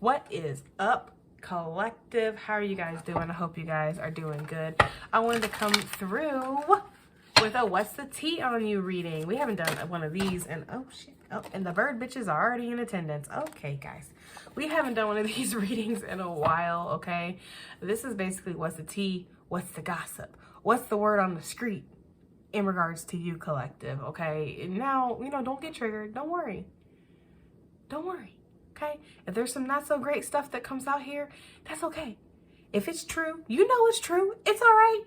What is up, collective? How are you guys doing? I hope you guys are doing good. I wanted to come through with a what's the tea on you reading. We haven't done one of these, and oh shit, oh, and the bird bitches are already in attendance. Okay, guys, we haven't done one of these readings in a while. Okay, this is basically what's the tea, what's the gossip, what's the word on the street in regards to you, collective. Okay, and now, don't get triggered. Don't worry. Okay, if there's some not so great stuff that comes out here, that's okay. If it's true, it's true. It's all right.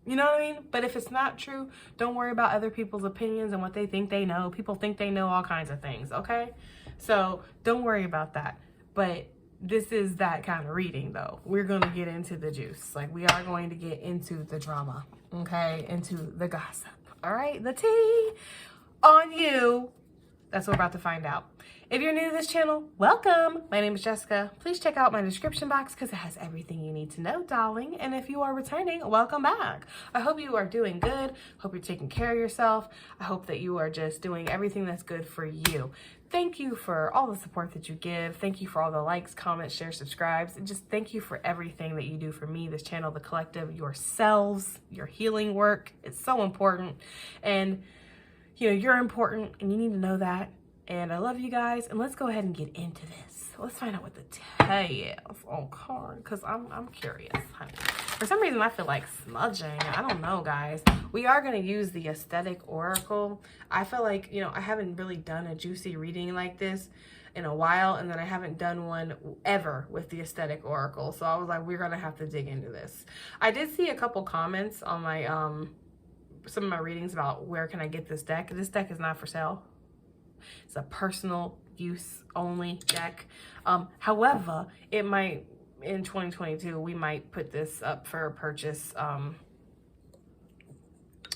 You know what I mean? But if it's not true, don't worry about other people's opinions and what they think they know. People think they know all kinds of things, okay? So don't worry about that. But this is that kind of reading, though. We're going to get into the juice. Like, we are going to get into the drama, okay? Into the gossip, all right? The tea on you. That's what we're about to find out. If you're new to this channel, welcome. My name is Jessica. Please check out my description box because it has everything you need to know, darling. And if you are returning, welcome back. I hope you are doing good. Hope you're taking care of yourself. I hope that you are just doing everything that's good for you. Thank you for all the support that you give. Thank you for all the likes, comments, shares, subscribes. And just thank you for everything that you do for me, this channel, the collective, yourselves, your healing work. It's so important. And you're important and you need to know that. And I love you guys. And let's go ahead and get into this. Let's find out what the tea is on card, because I'm curious, honey. For some reason, I feel like smudging. I don't know, guys. We are going to use the Aesthetic Oracle. I feel like, I haven't really done a juicy reading like this in a while. And then I haven't done one ever with the Aesthetic Oracle. So I was like, we're going to have to dig into this. I did see a couple comments on my some of my readings about where can I get this deck. This deck is not for sale. It's a personal use only deck. However, it might, in 2022, we might put this up for purchase.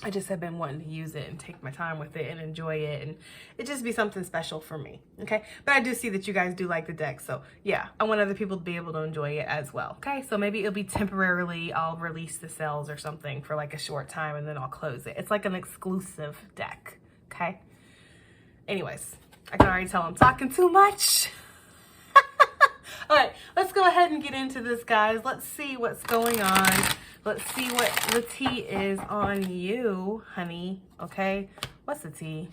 I just have been wanting to use it and take my time with it and enjoy it, and it just be something special for me. Okay, but I do see that you guys do like the deck, so yeah, I want other people to be able to enjoy it as well. Okay, so maybe it'll be temporarily, I'll release the sales or something for like a short time and then I'll close it. It's like an exclusive deck. Okay, anyways, I can already tell I'm talking too much. All right, let's go ahead and get into this, guys. Let's see what's going on. Let's see what the tea is on you, honey. Okay, what's the tea,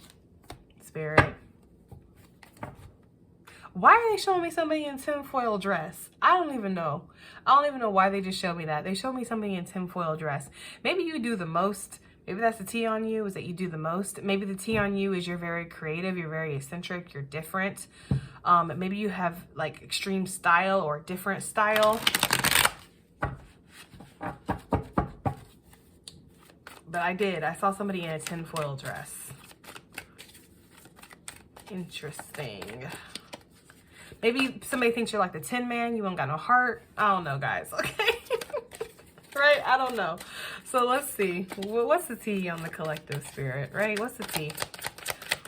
Spirit? Why are they showing me somebody in tinfoil dress? I don't even know. I don't even know why they just showed me that. They showed me somebody in tinfoil dress. Maybe you do the most. Maybe that's the tea on you, is that you do the most. Maybe the tea on you is you're very creative, you're very eccentric, you're different. Maybe you have like extreme style or different style. But I saw somebody in a tinfoil dress. Interesting. Maybe somebody thinks you're like the Tin Man, you don't got no heart. I don't know, guys, okay? Right? I don't know. So let's see. What's the tea on the collective, Spirit, right? What's the tea?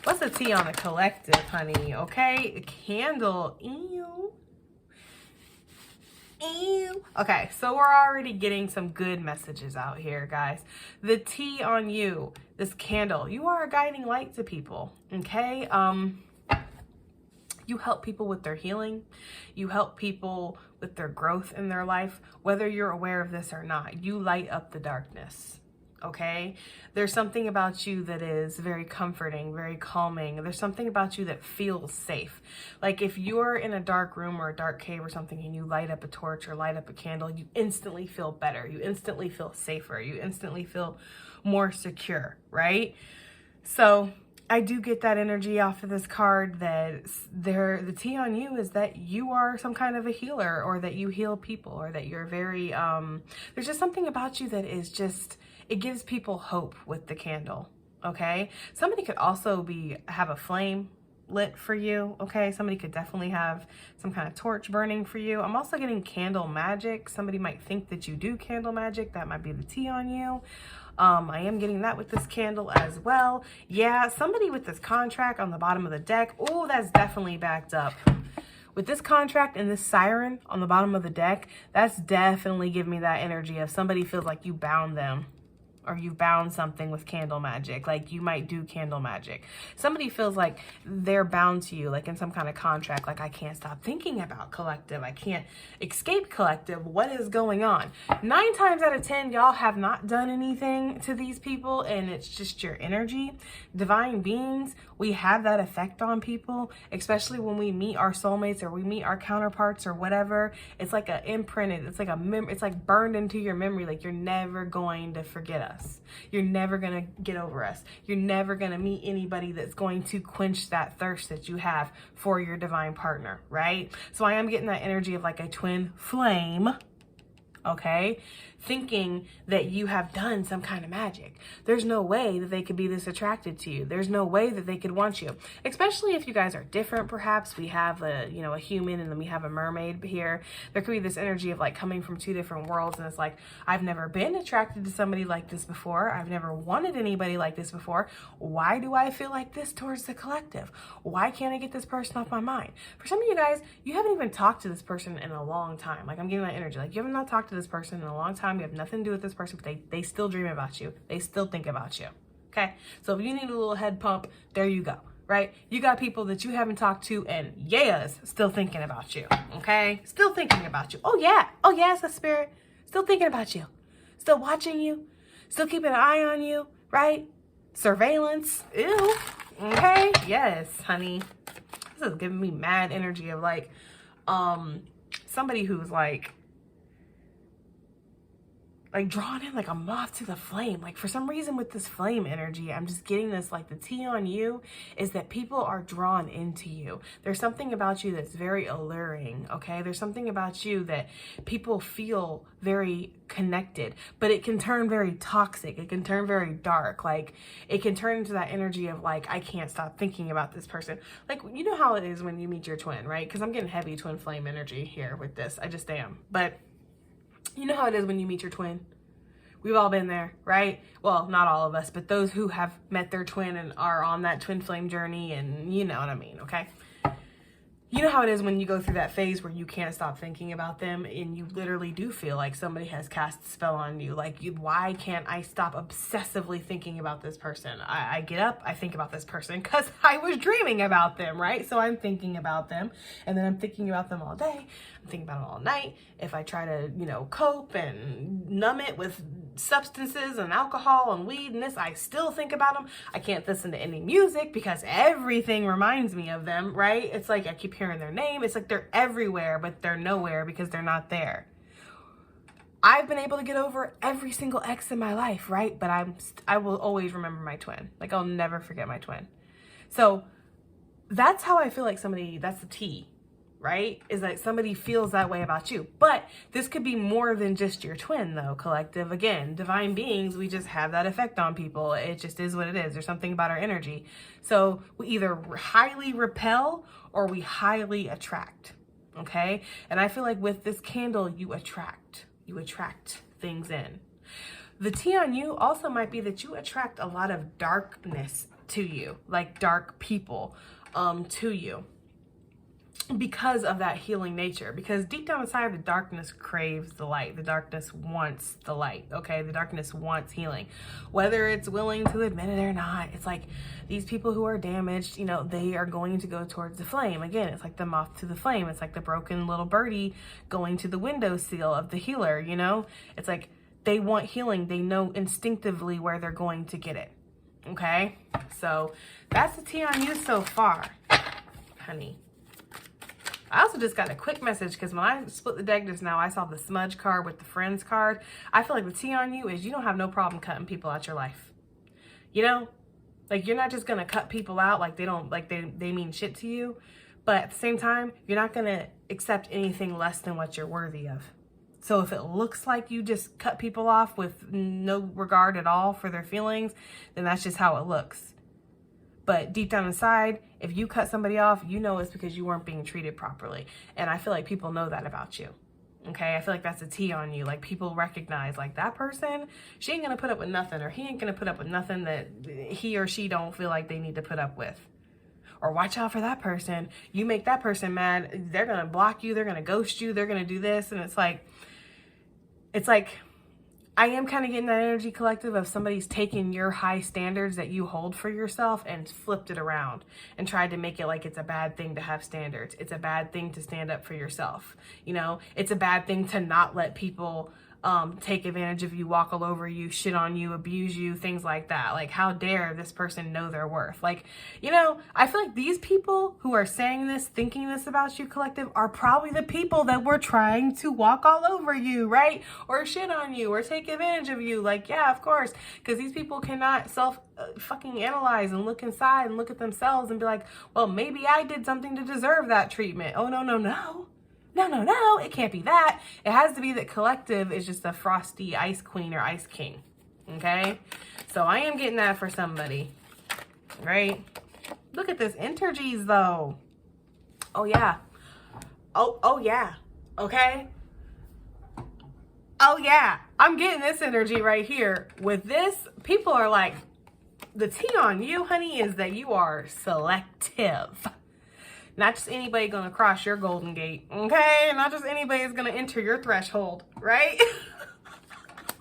What's the tea on the collective, honey? Okay? A candle. Ew. Ew. Okay, so we're already getting some good messages out here, guys. The tea on you, this candle. You are a guiding light to people, okay? You help people with their healing. You help people with their growth in their life, whether you're aware of this or not. You light up the darkness, okay? There's something about you that is very comforting, very calming. There's something about you that feels safe. Like if you're in a dark room or a dark cave or something and you light up a torch or light up a candle, you instantly feel better. You instantly feel safer. You instantly feel more secure, right? So I do get that energy off of this card that the tea on you is that you are some kind of a healer, or that you heal people, or that you're very, there's just something about you that is just, it gives people hope with the candle, okay? Somebody could also have a flame lit for you, okay? Somebody could definitely have some kind of torch burning for you. I'm also getting candle magic. Somebody might think that you do candle magic. That might be the tea on you. I am getting that with this candle as well. Yeah, somebody with this contract on the bottom of the deck. Oh, that's definitely backed up. With this contract and this siren on the bottom of the deck, that's definitely giving me that energy of somebody feels like you bound them. or you've bound something with candle magic. Like you might do candle magic. Somebody feels like they're bound to you, like in some kind of contract, like I can't stop thinking about collective. I can't escape collective. What is going on? 9 times out of 10, y'all have not done anything to these people and it's just your energy. Divine beings, we have that effect on people, especially when we meet our soulmates or we meet our counterparts or whatever. It's like a imprinted, it's like it's like burned into your memory. Like you're never going to forget us. You're never going to get over us. You're never going to meet anybody that's going to quench that thirst that you have for your divine partner, right? So I am getting that energy of like a twin flame, okay? Thinking that you have done some kind of magic. There's no way that they could be this attracted to you. There's no way that they could want you, especially if you guys are different. Perhaps we have a human and then we have a mermaid here. There could be this energy of like coming from 2 different worlds, and it's like, I've never been attracted to somebody like this before. I've never wanted anybody like this before. Why do I feel like this towards the collective? Why can't I get this person off my mind? For some of you guys, you haven't even talked to this person in a long time. Like I'm getting that energy. Like you have not talked to this person in a long time. You have nothing to do with this person, but they still dream about you. They still think about you. Okay. So if you need a little head pump, there you go. Right? You got people that you haven't talked to and yes, still thinking about you. Okay. Still thinking about you. Oh yeah. Oh yeah, it's a spirit. Still thinking about you. Still watching you. Still keeping an eye on you. Right? Surveillance. Ew. Okay. Yes, honey. This is giving me mad energy of like, somebody who's like drawn in like a moth to the flame. Like for some reason with this flame energy, I'm just getting this, like the tea on you is that people are drawn into you. There's something about you that's very alluring, okay? There's something about you that people feel very connected, but it can turn very toxic. It can turn very dark. Like it can turn into that energy of like, I can't stop thinking about this person. Like, you know how it is when you meet your twin, right? Because I'm getting heavy twin flame energy here with this. I just am. But you know how it is when you meet your twin? We've all been there, right? Well, not all of us, but those who have met their twin and are on that twin flame journey, and you know what I mean, okay? You know how it is when you go through that phase where you can't stop thinking about them and you literally do feel like somebody has cast a spell on you. Like, why can't I stop obsessively thinking about this person? I get up, I think about this person because I was dreaming about them, right? So I'm thinking about them, and then I'm thinking about them all day. I'm thinking about them all night. If I try to, cope and numb it with substances and alcohol and weed and this, I still think about them. I can't listen to any music because everything reminds me of them, right? It's like I keep hearing their name. It's like they're everywhere, but they're nowhere because they're not there. I've been able to get over every single ex in my life, right? But I will always remember my twin. Like I'll never forget my twin. So that's how I feel like somebody, that's the tea, right? Is that somebody feels that way about you. But this could be more than just your twin though, collective. Again, divine beings, we just have that effect on people. It just is what it is. There's something about our energy. So we either highly repel or we highly attract, okay? And I feel like with this candle, you attract things in. The tea on you also might be that you attract a lot of darkness to you, like dark people to you, because of that healing nature. Because deep down inside, the darkness craves the light. The darkness wants the light, okay? The darkness wants healing, whether it's willing to admit it or not. It's like these people who are damaged, they are going to go towards the flame. Again, it's like the moth to the flame. It's like the broken little birdie going to the windowsill of the healer, It's like they want healing. They know instinctively where they're going to get it, okay? So that's the tea on you so far, honey. I also just got a quick message because when I split the deck just now, I saw the smudge card with the friends card. I feel like the tea on you is you don't have no problem cutting people out your life. Like you're not just going to cut people out like they mean shit to you. But at the same time, you're not going to accept anything less than what you're worthy of. So if it looks like you just cut people off with no regard at all for their feelings, then that's just how it looks. But deep down inside, if you cut somebody off, it's because you weren't being treated properly. And I feel like people know that about you. Okay? I feel like that's a tea on you. Like people recognize like that person, she ain't going to put up with nothing, or he ain't going to put up with nothing that he or she don't feel like they need to put up with. Or watch out for that person. You make that person mad, they're going to block you. They're going to ghost you. They're going to do this. And it's like, I am kind of getting that energy, collective, of somebody's taken your high standards that you hold for yourself and flipped it around and tried to make it like it's a bad thing to have standards. It's a bad thing to stand up for yourself. You know, it's a bad thing to not let people take advantage of you, walk all over you, shit on you, abuse you, things like that. Like, how dare this person know their worth? Like, you know, I feel like these people who are saying this, thinking this about you, collective, are probably the people that were trying to walk all over you, right? Or shit on you or take advantage of you. Like, yeah, of course, because these people cannot fucking analyze and look inside and look at themselves and be like, well, maybe I did something to deserve that treatment. Oh, no, no, no. No, it can't be that. It has to be that collective is just a frosty ice queen or ice king, okay? So I am getting that for somebody, right? Look at this energies, though. Oh, yeah. Oh, yeah, okay? Oh, yeah. I'm getting this energy right here. With this, people are like, the tea on you, honey, is that you are selective. Not just anybody gonna cross your golden gate, okay? Not just anybody is gonna enter your threshold, right?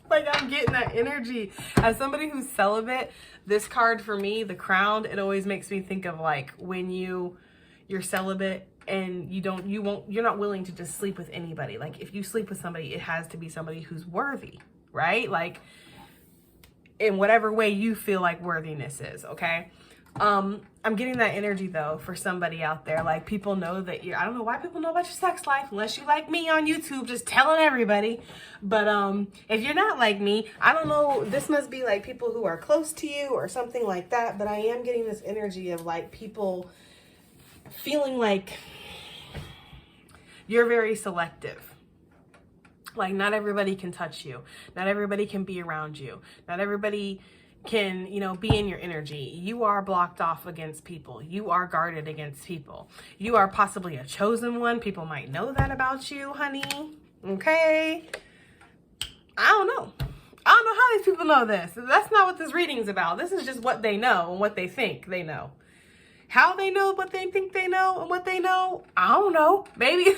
Like, I'm getting that energy. As somebody who's celibate, this card for me, the Crown, it always makes me think of like when you're celibate and you're not willing to just sleep with anybody. Like, if you sleep with somebody, it has to be somebody who's worthy, right? Like, in whatever way you feel like worthiness is, okay? I'm getting that energy though for somebody out there. Like, people know that I don't know why people know about your sex life unless you like me on YouTube just telling everybody. But if you're not like me, I don't know, this must be like people who are close to you or something like that. But I am getting this energy of like people feeling like you're very selective. Like, not everybody can touch you. Not everybody can be around you. Not everybody can, you know, be in your energy. You are blocked off against people. You are guarded against people. You are possibly a chosen one. People might know that about you, honey. Okay? I don't know. I don't know how these people know this. That's not what this reading is about. This is just what they know and what they think they know. How they know what they think they know and what they know, I don't know. Maybe,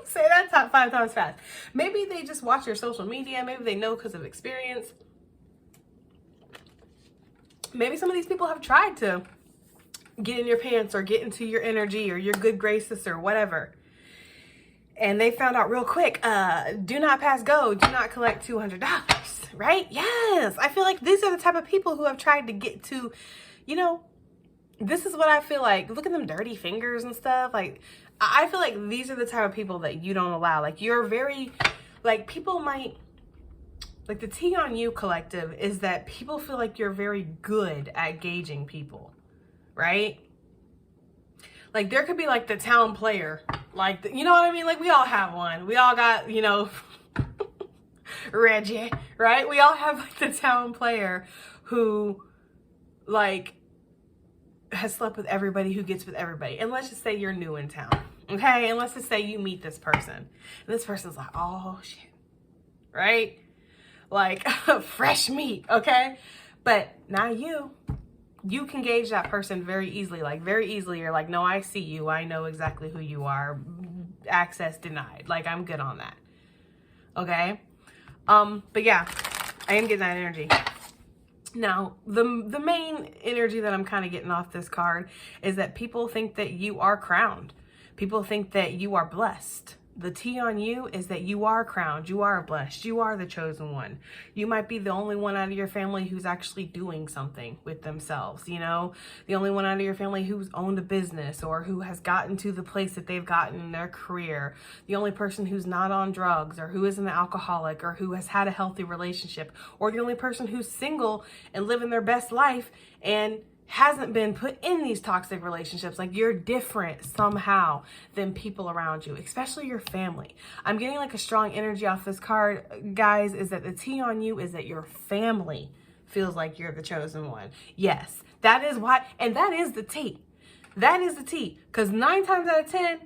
say that 5 times fast. Maybe they just watch your social media. Maybe they know because of experience. Maybe some of these people have tried to get in your pants or get into your energy or your good graces or whatever. And they found out real quick, do not pass go, do not collect $200, right? Yes, I feel like these are the type of people who have tried to get to, you know, this is what I feel like. Look at them dirty fingers and stuff. Like, I feel like these are the type of people that you don't allow. Like, you're very, like, people might, like, the tea on you, collective, is that people feel like you're very good at gauging people, right? Like, there could be, like, the town player. Like, you know what I mean? Like, we all have one. We all got, you know, Reggie, right? We all have, like, the town player who, like, has slept with everybody, who gets with everybody. And let's just say you're new in town, okay? And let's just say you meet this person. And this person's like, oh, shit, right? Like, fresh meat, okay? But now you can gauge that person very easily. Like, very easily, you're like, no, I see you. I know exactly who you are. Access denied. Like, I'm good on that, okay? But yeah, I am getting that energy. Now, the main energy that I'm kind of getting off this card is that people think that you are crowned. People think that you are blessed. The tea on you is that you are crowned, you are blessed, you are the chosen one. You might be the only one out of your family who's actually doing something with themselves, you know? The only one out of your family who's owned a business or who has gotten to the place that they've gotten in their career. The only person who's not on drugs or who isn't an alcoholic or who has had a healthy relationship. Or the only person who's single and living their best life and hasn't been put in these toxic relationships. Like, you're different somehow than people around you, especially your family. I'm getting like a strong energy off this card, guys, is that the tea on you is that your family feels like you're the chosen one. Yes, that is why, and that is the tea. That is the tea. Because 9 times out of 10,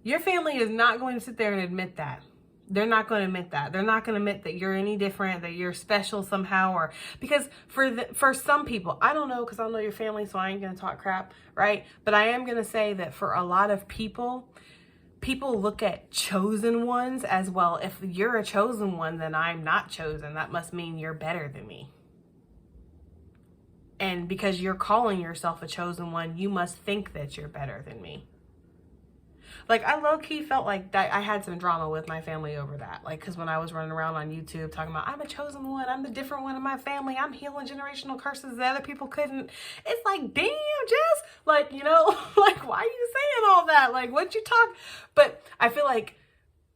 your family is not going to sit there and admit that. They're not going to admit that. They're not going to admit that you're any different, that you're special somehow, or because for some people, I don't know, because I don't know your family, so I ain't going to talk crap, right? But I am going to say that for a lot of people people look at chosen ones as, well, if you're a chosen one, then I'm not chosen. That must mean you're better than me. And because you're calling yourself a chosen one, you must think that you're better than me. Like, I low-key felt like that I had some drama with my family over that. Like, because when I was running around on YouTube talking about, I'm a chosen one, I'm the different one in my family, I'm healing generational curses that other people couldn't. It's like, damn, Jess. Like, you know, like, why are you saying all that? Like, what you talk? But I feel like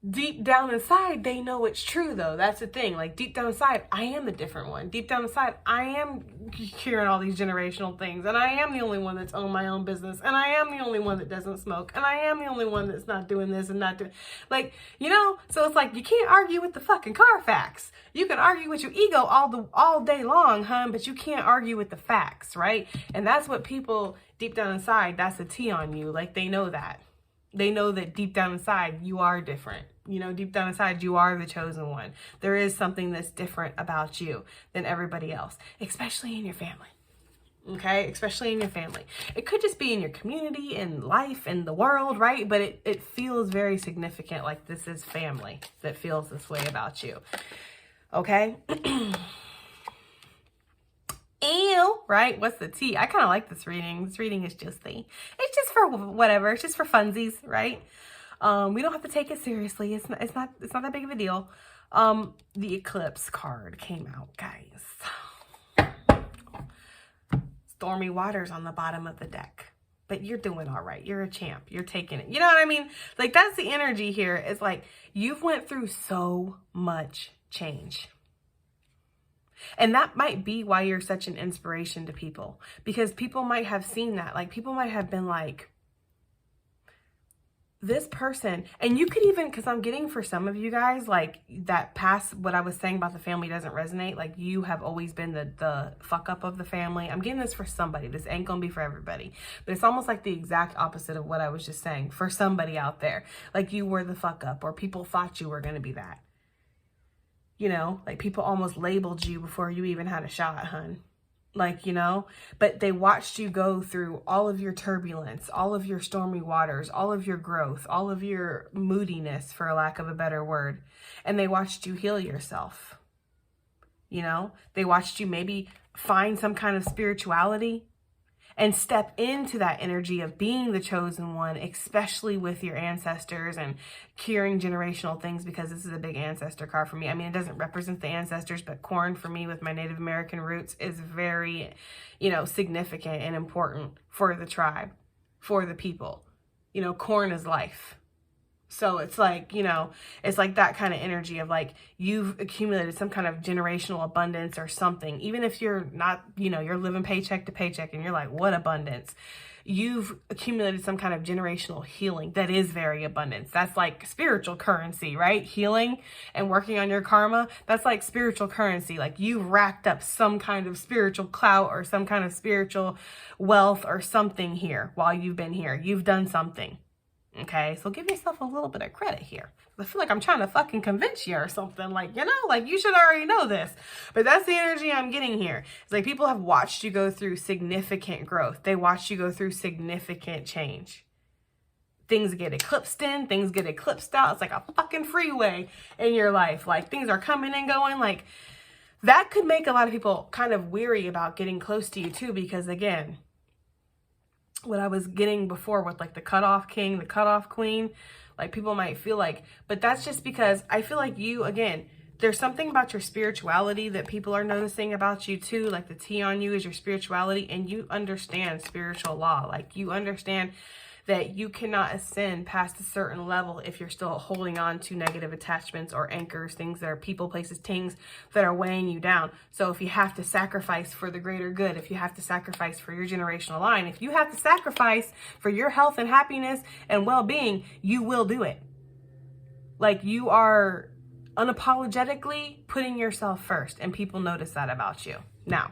deep down inside, they know it's true, though. That's the thing. Like, deep down inside, I am the different one. Deep down inside, I am hearing all these generational things, and I am the only one that's owned my own business, and I am the only one that doesn't smoke, and I am the only one that's not doing this and not doing, like, you know. So it's like, you can't argue with the fucking Carfax. You can argue with your ego all day long, hun, but you can't argue with the facts, right? And that's what people deep down inside, that's a T on you. Like, they know that. They know that deep down inside, you are different. You know, deep down inside, you are the chosen one. There is something that's different about you than everybody else, especially in your family. Okay? Especially in your family. It could just be in your community, in life, in the world, right? But it feels very significant, like this is family that feels this way about you. Okay? Ew, right? What's the T? I kind of like this reading. This reading is just it's just for whatever. It's just for funsies, right? We don't have to take it seriously. It's not that big of a deal. The eclipse card came out, guys. Stormy waters on the bottom of the deck. But you're doing all right. You're a champ. You're taking it. You know what I mean? Like, that's the energy here. It's like, you've went through so much change. And that might be why you're such an inspiration to people, because people might have seen that. Like, people might have been like, this person, and you could even, because I'm getting for some of you guys, like, that past, what I was saying about the family doesn't resonate. Like, you have always been the fuck up of the family. I'm getting this for somebody. This ain't gonna be for everybody. But it's almost like the exact opposite of what I was just saying for somebody out there. Like, you were the fuck up, or people thought you were gonna be that. You know, like, people almost labeled you before you even had a shot, hun. Like, you know, but they watched you go through all of your turbulence, all of your stormy waters, all of your growth, all of your moodiness, for lack of a better word. And they watched you heal yourself. You know, they watched you maybe find some kind of spirituality and step into that energy of being the chosen one, especially with your ancestors and curing generational things, because this is a big ancestor card for me. I mean, it doesn't represent the ancestors, but corn for me with my Native American roots is very, you know, significant and important for the tribe, for the people. You know, corn is life. So it's like, you know, it's like that kind of energy of like, you've accumulated some kind of generational abundance or something. Even if you're not, you know, you're living paycheck to paycheck and you're like, what abundance? You've accumulated some kind of generational healing that is very abundance. That's like spiritual currency, right? Healing and working on your karma. That's like spiritual currency. Like, you've racked up some kind of spiritual clout or some kind of spiritual wealth or something here while you've been here. You've done something. Okay, so give yourself a little bit of credit here. I feel like I'm trying to fucking convince you or something. Like, you know, like, you should already know this. But that's the energy I'm getting here. It's like, people have watched you go through significant growth. They watched you go through significant change. Things get eclipsed in, things get eclipsed out. It's like a fucking freeway in your life. Like, things are coming and going. Like, that could make a lot of people kind of weary about getting close to you too, because again, what I was getting before with like the cutoff king, the cutoff queen, like, people might feel like, but that's just because I feel like you, again, there's something about your spirituality that people are noticing about you too. Like, the T on you is your spirituality, and you understand spiritual law. Like, you understand that you cannot ascend past a certain level if you're still holding on to negative attachments or anchors, things that are people, places, things that are weighing you down. So if you have to sacrifice for the greater good, if you have to sacrifice for your generational line, if you have to sacrifice for your health and happiness and well-being, you will do it. Like, you are unapologetically putting yourself first, and people notice that about you. Now,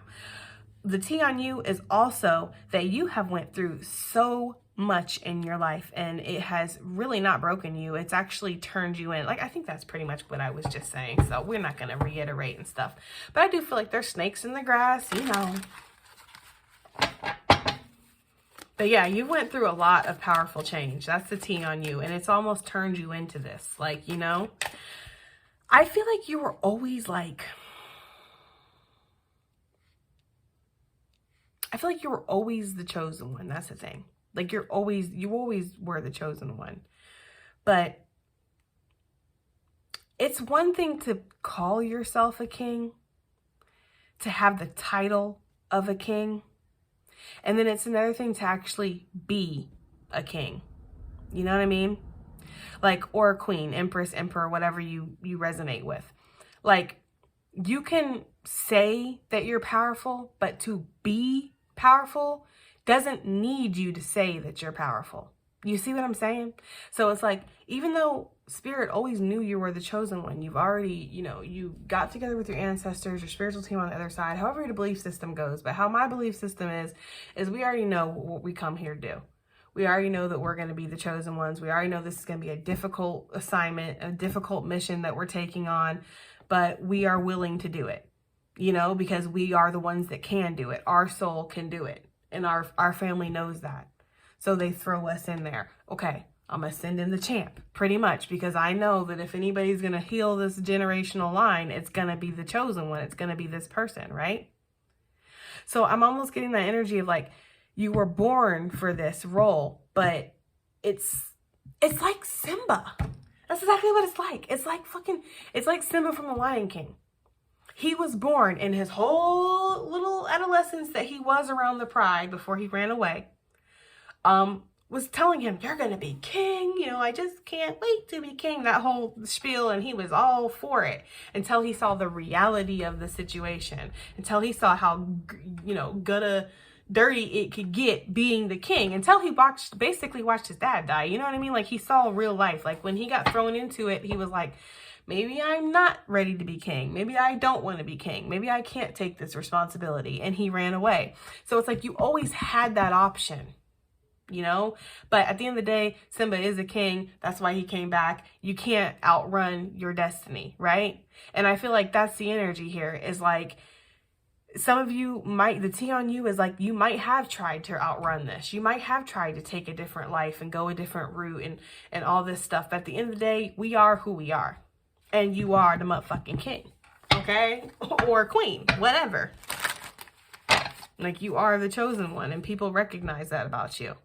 the T on you is also that you have went through so much in your life, and it has really not broken you. It's actually turned you in. Like, I think that's pretty much what I was just saying, so we're not going to reiterate and stuff. But I do feel like there's snakes in the grass, you know. But yeah, you went through a lot of powerful change. That's the tea on you. And it's almost turned you into this. Like, you know, I feel like you were always like, I feel like you were always the chosen one. That's the thing. Like you always were the chosen one. But it's one thing to call yourself a king, to have the title of a king. And then it's another thing to actually be a king. You know what I mean? Like, or a queen, empress, emperor, whatever you resonate with. Like, you can say that you're powerful, but to be powerful doesn't need you to say that you're powerful. You see what I'm saying? So it's like, even though Spirit always knew you were the chosen one, you've already, you know, you got together with your ancestors, your spiritual team on the other side, however your belief system goes. But how my belief system is we already know what we come here to do. We already know that we're going to be the chosen ones. We already know this is going to be a difficult assignment, a difficult mission that we're taking on, but we are willing to do it, you know, because we are the ones that can do it. Our soul can do it. And our family knows that. So they throw us in there. Okay, I'm going to send in the champ, pretty much, because I know that if anybody's going to heal this generational line, it's going to be the chosen one. It's going to be this person, right? So I'm almost getting that energy of like, you were born for this role, but it's like Simba. That's exactly what it's like. It's like Simba from The Lion King. He was born in his whole little adolescence that he was around the pride before he ran away. Was telling him, you're going to be king. You know, I just can't wait to be king. That whole spiel. And he was all for it until he saw the reality of the situation, until he saw how, you know, dirty it could get being the king, until he basically watched his dad die. You know what I mean? Like, he saw real life. Like, when he got thrown into it, he was like, maybe I'm not ready to be king. Maybe I don't want to be king. Maybe I can't take this responsibility. And he ran away. So it's like, you always had that option, you know? But at the end of the day, Simba is a king. That's why he came back. You can't outrun your destiny, right? And I feel like that's the energy here, is like, some of you might, the tea on you is like, you might have tried to outrun this. You might have tried to take a different life and go a different route and all this stuff. But at the end of the day, we are who we are. And you are the motherfucking king, okay? Or queen, whatever. Like, you are the chosen one, and people recognize that about you.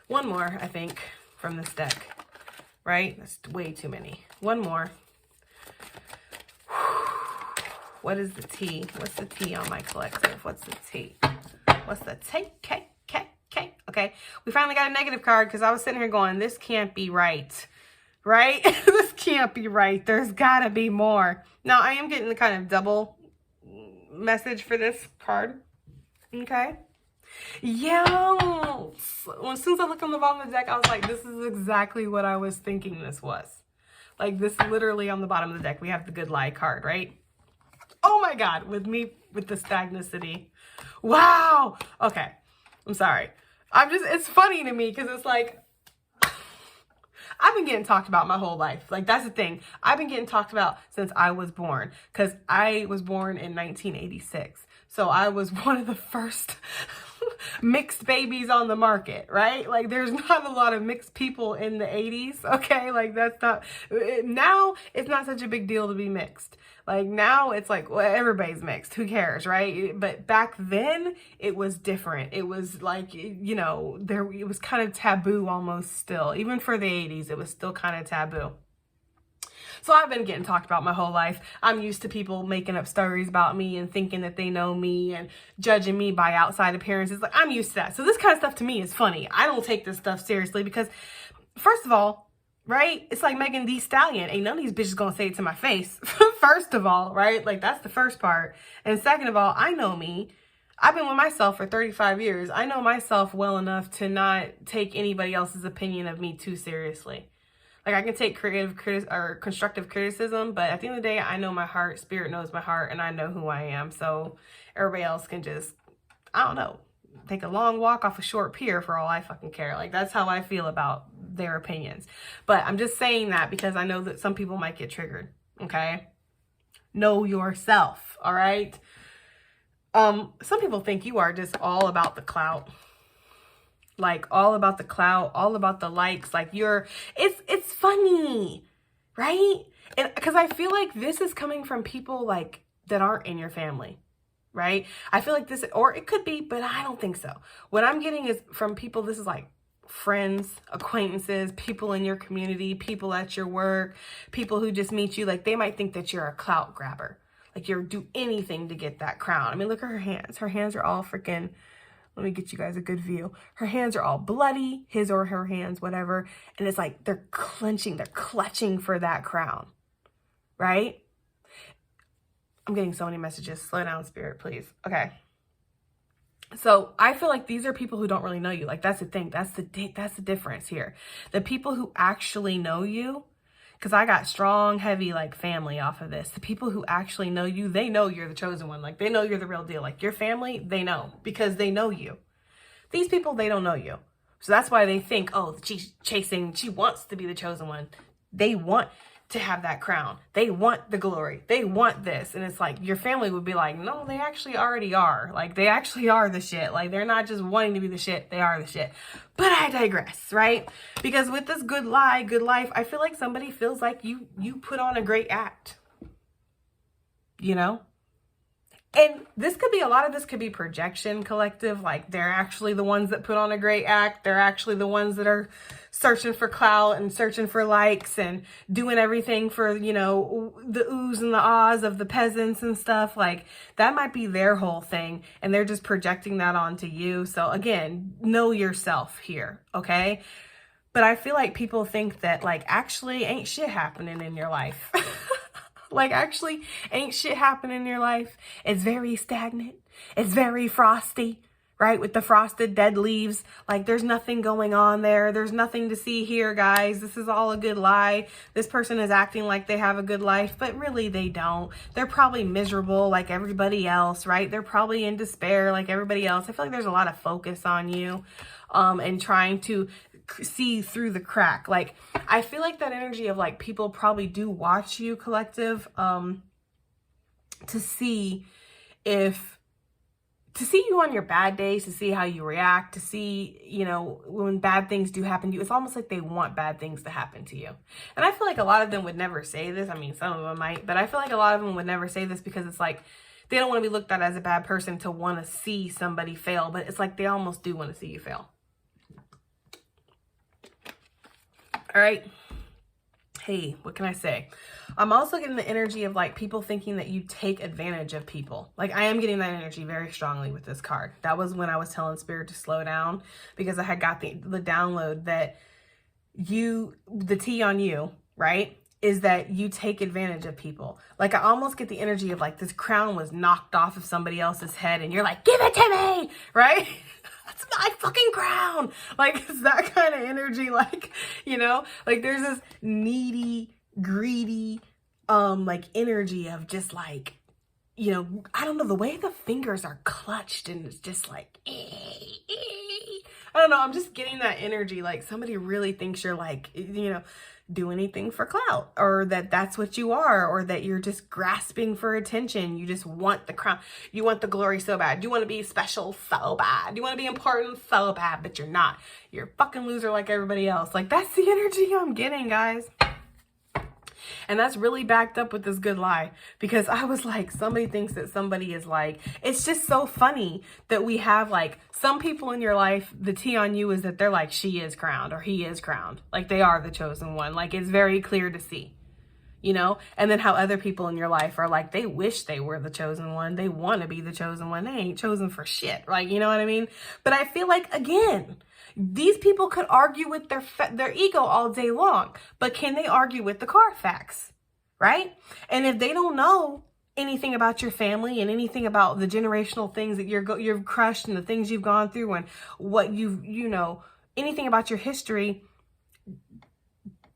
One more, I think, from this deck, right? That's way too many. One more. What is the tea? What's the tea on my collective? What's the tea? What's the tea? Okay, we finally got a negative card, because I was sitting here going, this can't be right, right? This can't be right. There's got to be more. Now, I am getting the kind of double message for this card, okay? Yeah. As soon as I looked on the bottom of the deck, I was like, this is exactly what I was thinking this was. Like, this literally on the bottom of the deck, we have the good lie card, right? Oh my God, with the stagnicity. Wow. Okay, I'm sorry. It's funny to me, because it's like, I've been getting talked about my whole life. Like, that's the thing. I've been getting talked about since I was born, because I was born in 1986. So I was one of the first mixed babies on the market, right? Like, there's not a lot of mixed people in the 80s, okay? Like, now it's not such a big deal to be mixed. Like, now it's like, well, everybody's mixed. Who cares, right? But back then, it was different. It was like, you know, it was kind of taboo almost still. Even for the 80s, it was still kind of taboo. So I've been getting talked about my whole life. I'm used to people making up stories about me and thinking that they know me and judging me by outside appearances. Like, I'm used to that. So this kind of stuff to me is funny. I don't take this stuff seriously, because, first of all, right, it's like Megan Thee Stallion. Ain't none of these bitches gonna say it to my face. First of all, right? Like, that's the first part. And second of all, I know me. I've been with myself for 35 years. I know myself well enough to not take anybody else's opinion of me too seriously. Like, I can take constructive criticism, but at the end of the day, I know my heart. Spirit knows my heart, and I know who I am. So everybody else can just, I don't know, take a long walk off a short pier for all I fucking care. Like, that's how I feel about their opinions. But I'm just saying that because I know that some people might get triggered, okay? Know yourself, all right? Some people think you are just all about the clout. Like all about the clout, all about the likes. Like it's funny, right? And because I feel like this is coming from people like that aren't in your family, right? I feel like this, or it could be, but I don't think so. What I'm getting is from people, this is like friends, acquaintances, people in your community, people at your work, people who just meet you. Like they might think that you're a clout grabber. Like you'll do anything to get that crown. I mean, look at her hands. Her hands are all freaking, let me get you guys a good view. Her hands are all bloody, his or her hands, whatever. And it's like they're clenching, they're clutching for that crown, right? I'm getting so many messages. Slow down, spirit, please. Okay. So I feel like these are people who don't really know you. Like that's the thing. That's the difference here. The people who actually know you, because I got strong, heavy, like family off of this. The people who actually know you, they know you're the chosen one. Like they know you're the real deal. Like your family, they know because they know you. These people, they don't know you. So that's why they think, oh, she's chasing, she wants to be the chosen one. They want to have that crown. They want the glory. They want this. And it's like your family would be like, no, they actually already are. Like they actually are the shit. Like they're not just wanting to be the shit. They are the shit. But I digress, right? Because with this good lie, good life, I feel like somebody feels like you put on a great act, you know? And this could be, a lot of this could be projection, collective. Like they're actually the ones that put on a great act. They're actually the ones that are searching for clout and searching for likes and doing everything for, you know, the oohs and the ahs of the peasants and stuff. Like that might be their whole thing. And they're just projecting that onto you. So again, know yourself here. Okay. But I feel like people think that like actually ain't shit happening in your life. Like actually ain't shit happening in your life. It's very stagnant. It's very frosty, right? With the frosted dead leaves. Like there's nothing going on there. There's nothing to see here, guys. This is all a good lie. This person is acting like they have a good life, but really they don't. They're probably miserable like everybody else, right? They're probably in despair like everybody else. I feel like there's a lot of focus on you and trying to see through the crack. Like I feel like that energy of like people probably do watch you, collective, to see you on your bad days, to see how you react, to see, you know, when bad things do happen to you. It's almost like they want bad things to happen to you. And I feel like a lot of them would never say this. I mean, some of them might, but I feel like a lot of them would never say this because it's like they don't want to be looked at as a bad person to want to see somebody fail, but it's like they almost do want to see you fail. All right. Hey, what can I say? I'm also getting the energy of like people thinking that you take advantage of people. Like I am getting that energy very strongly with this card. That was when I was telling Spirit to slow down because I had got the download that the T on you, right, is that you take advantage of people. Like I almost get the energy of like this crown was knocked off of somebody else's head and you're like, give it to me, right? That's my fucking crown. Like it's that kind of energy. Like, you know, like there's this needy, greedy, like energy of just like, you know, I don't know, the way the fingers are clutched and it's just like, I don't know. I'm just getting that energy. Like somebody really thinks you're like, you know, do anything for clout, or that that's what you are, or that you're just grasping for attention. You just want the crown. You want the glory so bad. You want to be special so bad. You want to be important so bad, but you're not. You're a fucking loser like everybody else. Like that's the energy I'm getting, guys. And that's really backed up with this good lie, because I was like, somebody thinks that somebody is like, it's just so funny that we have like some people in your life, the T on you is that they're like, she is crowned or he is crowned. Like they are the chosen one. Like it's very clear to see, you know, and then how other people in your life are like, they wish they were the chosen one. They want to be the chosen one. They ain't chosen for shit. Like, you know what I mean? But I feel like, again, these people could argue with their ego all day long, but can they argue with the card facts, right? And if they don't know anything about your family and anything about the generational things that you've crushed and the things you've gone through and what you know, anything about your history,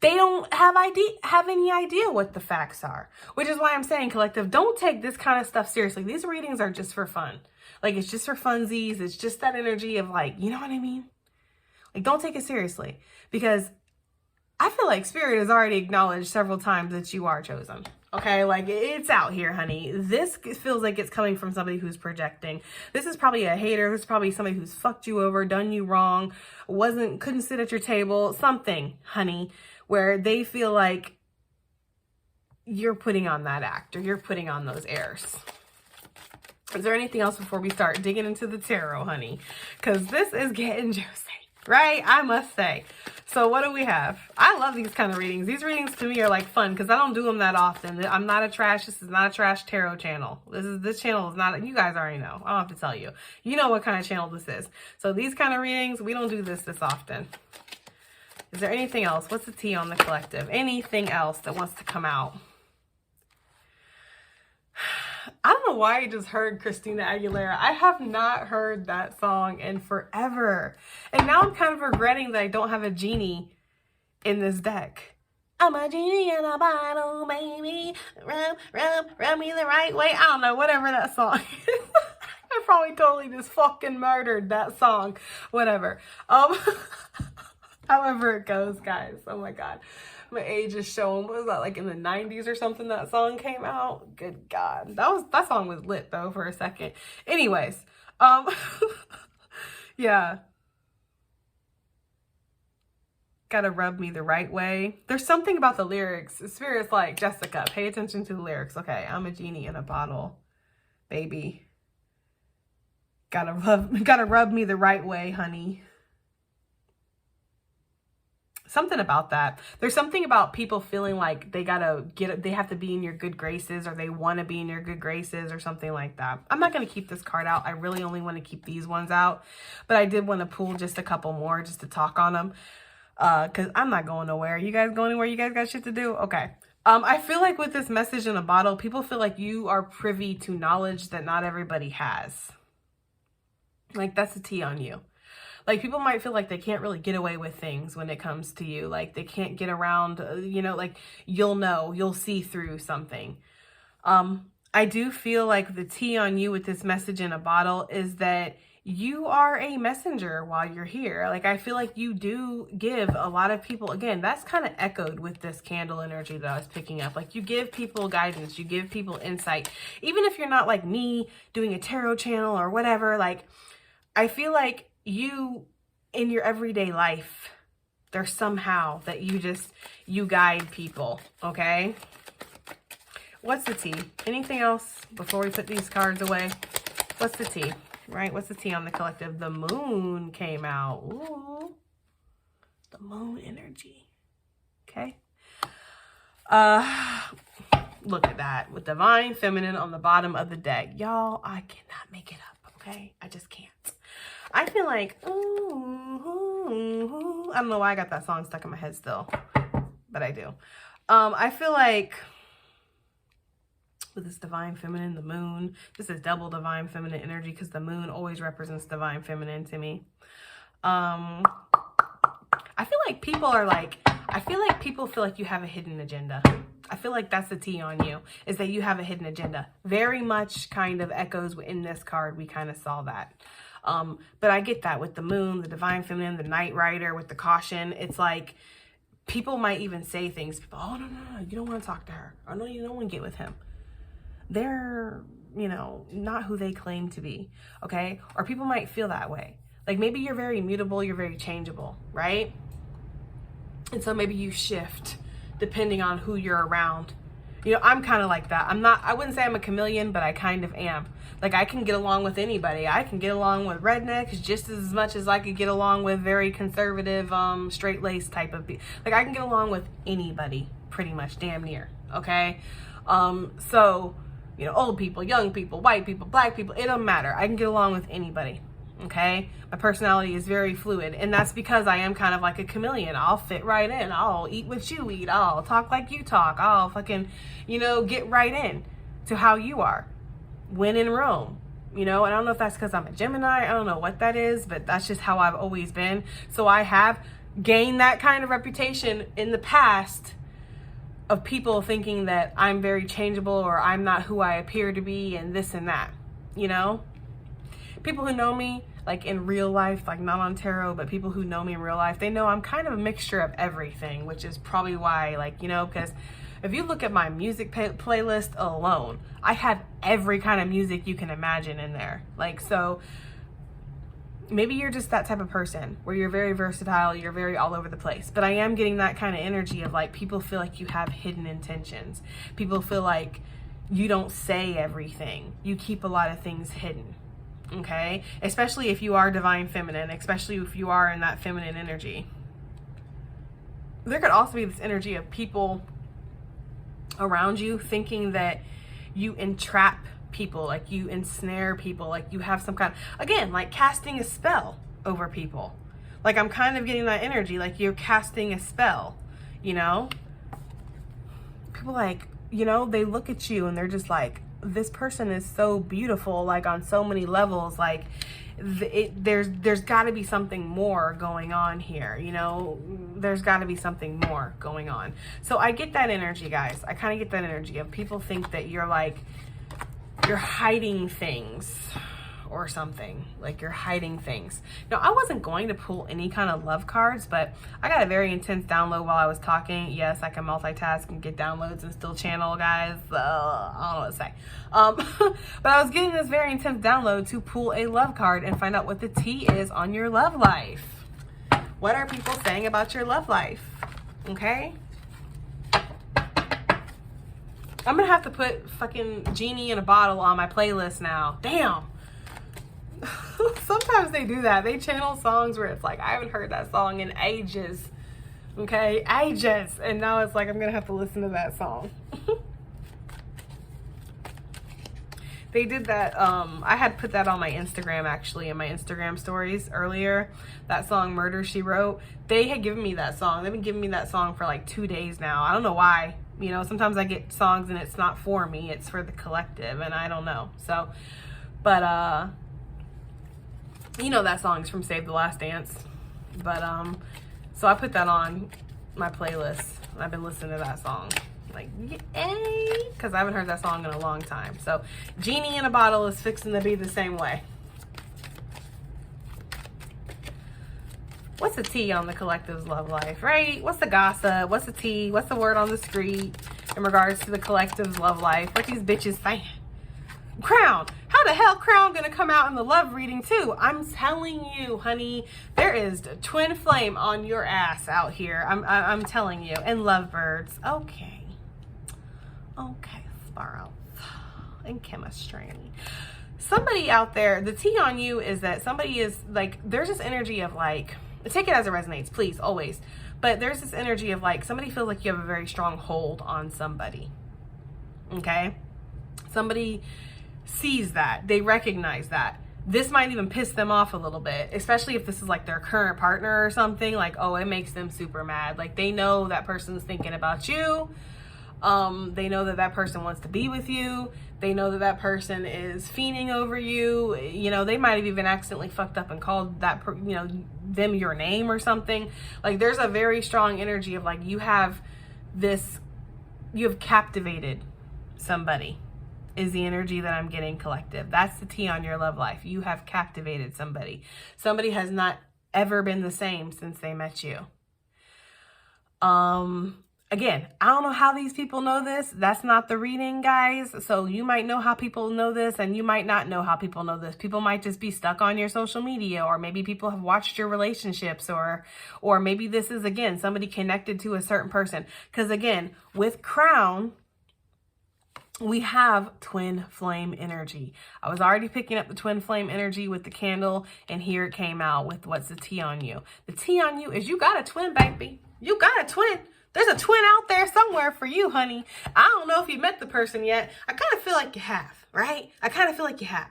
they don't have any idea what the facts are, which is why I'm saying, collective, don't take this kind of stuff seriously. These readings are just for fun. Like, it's just for funsies. It's just that energy of like, you know what I mean? Like, don't take it seriously, because I feel like Spirit has already acknowledged several times that you are chosen. Okay, like it's out here, honey. This feels like it's coming from somebody who's projecting. This is probably a hater. This is probably somebody who's fucked you over, done you wrong, couldn't sit at your table, something, honey, where they feel like you're putting on that act or you're putting on those airs. Is there anything else before we start digging into the tarot, honey? Because this is getting juicy, right? I must say. So what do we have? I love these kind of readings. These readings to me are like fun because I don't do them that often. This is not a trash tarot channel. This channel is not, you guys already know. I don't have to tell you. You know what kind of channel this is. So these kind of readings, we don't do this often. Is there anything else? What's the tea on the collective? Anything else that wants to come out? I don't know why I just heard Christina Aguilera. I have not heard that song in forever. And now I'm kind of regretting that I don't have a genie in this deck. I'm a genie in a bottle, baby. Rub me the right way. I don't know, whatever that song is. I probably totally just fucking murdered that song. Whatever. However it goes, guys. Oh my God. My age is showing. What was that, like in the 90s or something that song came out? Good God. That song was lit though for a second. Anyways, yeah. Gotta rub me the right way. There's something about the lyrics. Spirit's like, Jessica, pay attention to the lyrics. Okay, I'm a genie in a bottle, baby. Gotta rub me the right way, honey. Something about that. There's something about people feeling like they have to be in your good graces, or they want to be in your good graces, or something like that. I'm not going to keep this card out. I really only want to keep these ones out, but I did want to pull just a couple more just to talk on them. Cause I'm not going nowhere. You guys going anywhere? You guys got shit to do? Okay. I feel like with this message in a bottle, people feel like you are privy to knowledge that not everybody has. Like that's a tea on you. Like people might feel like they can't really get away with things when it comes to you. Like they can't get around, like you'll see through something. I do feel like the tea on you with this message in a bottle is that you are a messenger while you're here. Like I feel like you do give a lot of people, again, that's kind of echoed with this candle energy that I was picking up. Like you give people guidance, you give people insight. Even if you're not like me doing a tarot channel or whatever, like I feel like you in your everyday life, there's somehow that you guide people, okay? What's the tea? Anything else before we put these cards away? What's the tea, right? What's the tea on the collective? The moon came out. Ooh, the moon energy, okay? Look at that with divine feminine on the bottom of the deck. Y'all, I cannot make it up, okay? I just can't. I feel like, ooh, I don't know why I got that song stuck in my head still, but I do. I feel like with this divine feminine, the moon, this is double divine feminine energy because the moon always represents divine feminine to me. I feel like people feel like you have a hidden agenda. I feel like that's the tea on you, is that you have a hidden agenda. Very much kind of echoes in this card. We kind of saw that. But I get that with the moon, the divine feminine, the Knight Rider, with the caution. It's like people might even say things. People, oh, no, you don't want to talk to her. Oh, no, you don't want to get with him. They're, not who they claim to be, okay? Or people might feel that way. Like maybe you're very mutable, you're very changeable, right? And so maybe you shift depending on who you're around. I'm kind of like that. I wouldn't say I'm a chameleon, but I kind of am. Like I can get along with anybody. I can get along with rednecks just as much as I could get along with very conservative, straight-laced type of people. Like I can get along with anybody pretty much, damn near, okay? So, old people, young people, white people, black people, it doesn't matter. I can get along with anybody, okay? My personality is very fluid, and that's because I am kind of like a chameleon. I'll fit right in. I'll eat what you eat. I'll talk like you talk. I'll fucking, get right in to how you are. When in Rome, and I don't know if that's because I'm a Gemini. I don't know what that is, but that's just how I've always been. So I have gained that kind of reputation in the past of people thinking that I'm very changeable or I'm not who I appear to be and this and that, People who know me, like in real life, like not on tarot, but people who know me in real life, they know I'm kind of a mixture of everything, which is probably why, because If you look at my music playlist alone, I have every kind of music you can imagine in there. Like, so maybe you're just that type of person where you're very versatile, you're very all over the place. But I am getting that kind of energy of like, people feel like you have hidden intentions. People feel like you don't say everything. You keep a lot of things hidden. Okay? Especially if you are divine feminine, especially if you are in that feminine energy. There could also be this energy of people around you thinking that you entrap people, like you ensnare people, like you have some kind of, again, like casting a spell over people. Like I'm kind of getting that energy, like you're casting a spell, you know? People like, you know, they look at you and they're just like, this person is so beautiful, like on so many levels, like there's got to be something more going on here, you know? There's got to be something more going on. So I get that energy, guys. I kind of get that energy of people think that you're like, you're hiding things or something, like you're hiding things. Now, I wasn't going to pull any kind of love cards, but I got a very intense download while I was talking. Yes, I can multitask and get downloads and still channel, guys. I don't know what to say. But I was getting this very intense download to pull a love card and find out what the tea is on your love life. What are people saying about your love life? Okay? I'm gonna have to put fucking Genie in a Bottle on my playlist now. Damn. Sometimes they do that. They channel songs where it's like, I haven't heard that song in ages. Okay? Ages. And now it's like, I'm gonna have to listen to that song. They did that, I had put that on my Instagram, actually, in my Instagram stories earlier. That song, Murder, She Wrote. They had given me that song. They've been giving me that song for like 2 days now. I don't know why. You know, sometimes I get songs and it's not for me. It's for the collective, and I don't know. So, but, you know that song's from Save the Last Dance. But, so I put that on my playlist. And I've been listening to that song. Like, yay! Because I haven't heard that song in a long time. So, Genie in a Bottle is fixing to be the same way. What's the tea on the collective's love life, right? What's the gossip? What's the tea? What's the word on the street in regards to the collective's love life? What these bitches saying? Crown. How the hell Crown gonna come out in the love reading too? I'm telling you, honey, there is twin flame on your ass out here. I'm telling you. And lovebirds. Okay. Okay, sparrow. And chemistry. Somebody out there, the tea on you is that somebody is like, there's this energy of like, take it as it resonates, please, always. But there's this energy of like, somebody feels like you have a very strong hold on somebody. Okay? Somebody sees that. They recognize that. This might even piss them off a little bit, especially if this is like their current partner or something. Like, oh, it makes them super mad. Like, they know that person's thinking about you. They know that that person wants to be with you. They know that that person is fiending over you. You know, they might have even accidentally fucked up and called that, you know, them your name or something. Like, there's a very strong energy of like, you have captivated somebody is the energy that I'm getting, collective. That's the tea on your love life. You have captivated somebody. Somebody has not ever been the same since they met you. Again, I don't know how these people know this. That's not the reading, guys. So you might know how people know this and you might not know how people know this. People might just be stuck on your social media, or maybe people have watched your relationships, or maybe this is, again, somebody connected to a certain person. Because again, with Crown, we have twin flame energy. I was already picking up the twin flame energy with the candle, and here it came out with what's the tea on you. The tea on you is you got a twin, baby. You got a twin. There's a twin out there somewhere for you, honey. I don't know if you met the person yet. I kind of feel like you have, right? I kind of feel like you have.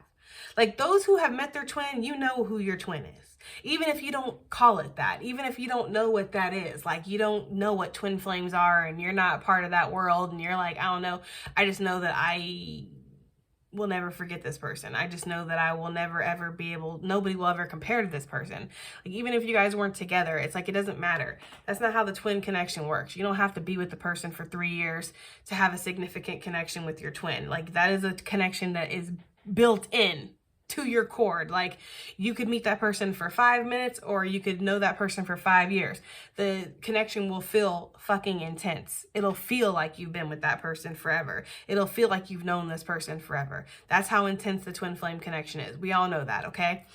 Like, those who have met their twin, you know who your twin is. Even if you don't call it that, even if you don't know what that is, like, you don't know what twin flames are and you're not part of that world and you're like, I don't know. I just know that I will never forget this person. I just know that I will never ever be able, nobody will ever compare to this person. Like, even if you guys weren't together, it's like, it doesn't matter. That's not how the twin connection works. You don't have to be with the person for 3 years to have a significant connection with your twin. Like, that is a connection that is built in to your cord. Like, you could meet that person for 5 minutes, or you could know that person for 5 years. The connection will feel fucking intense. It'll feel like you've been with that person forever. It'll feel like you've known this person forever. That's how intense the twin flame connection is. We all know that, okay?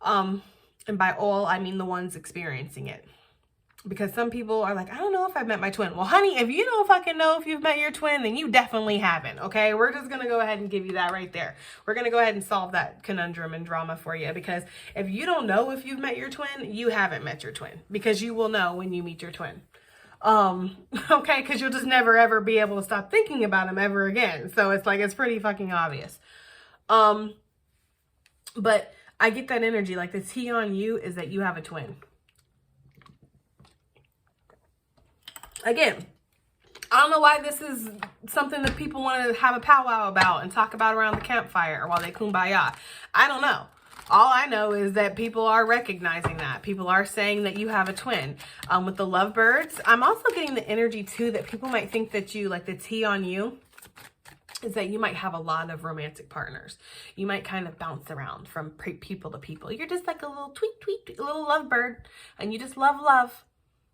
And by all, I mean the ones experiencing it. Because some people are like, I don't know if I've met my twin. Well, honey, if you don't fucking know if you've met your twin, then you definitely haven't, okay? We're just going to go ahead and give you that right there. We're going to go ahead and solve that conundrum and drama for you. Because if you don't know if you've met your twin, you haven't met your twin. Because you will know when you meet your twin. Okay? Because you'll just never, ever be able to stop thinking about them ever again. So it's like, it's pretty fucking obvious. But I get that energy. Like, the tea on you is that you have a twin. Again, I don't know why this is something that people want to have a powwow about and talk about around the campfire while they kumbaya. I don't know. All I know is that people are recognizing that. People are saying that you have a twin. With the lovebirds, I'm also getting the energy too that people might think that you, like the tea on you, is that you might have a lot of romantic partners. You might kind of bounce around from people to people. You're just like a little tweet, tweet, tweet, a little lovebird, and you just love,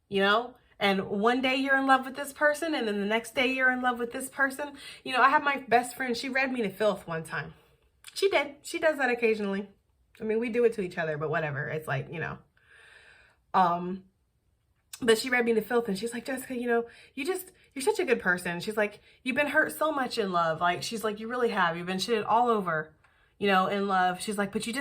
you know? And one day you're in love with this person, and then the next day you're in love with this person. You know, I have my best friend, she read me to filth one time. She did. She does that occasionally. I mean, we do it to each other, but whatever. It's like, you know. But she read me to filth, and she's like, Jessica, you know, you're such a good person. She's like, you've been hurt so much in love. Like, she's like, you really have. You've been shitted all over, you know, in love. She's like, but you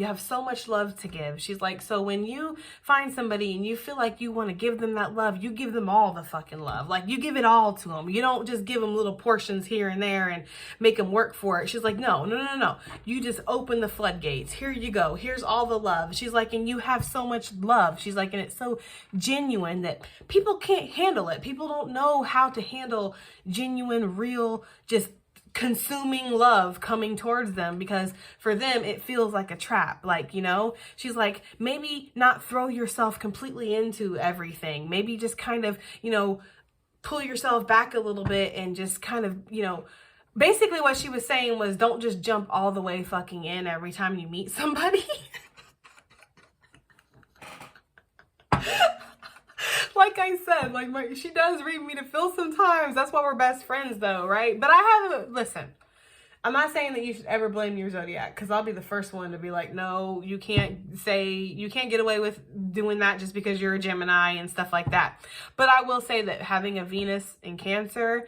have so much love to give. She's like, so when you find somebody and you feel like you want to give them that love, you give them all the fucking love. Like, you give it all to them. You don't just give them little portions here and there and make them work for it. She's like, no. You just open the floodgates. Here you go. Here's all the love. She's like, and you have so much love. She's like, and it's so genuine that people can't handle it. People don't know how to handle genuine, real, just consuming love coming towards them, because for them it feels like a trap. Like, you know, she's like, maybe not throw yourself completely into everything. Maybe just kind of, you know, pull yourself back a little bit and just kind of, you know, basically what she was saying was, don't just jump all the way fucking in every time you meet somebody. Like I said, like she does read me to filth sometimes. That's why we're best friends though, right? But listen, I'm not saying that you should ever blame your zodiac, because I'll be the first one to be like, no, you can't get away with doing that just because you're a Gemini and stuff like that. But I will say that having a Venus in Cancer,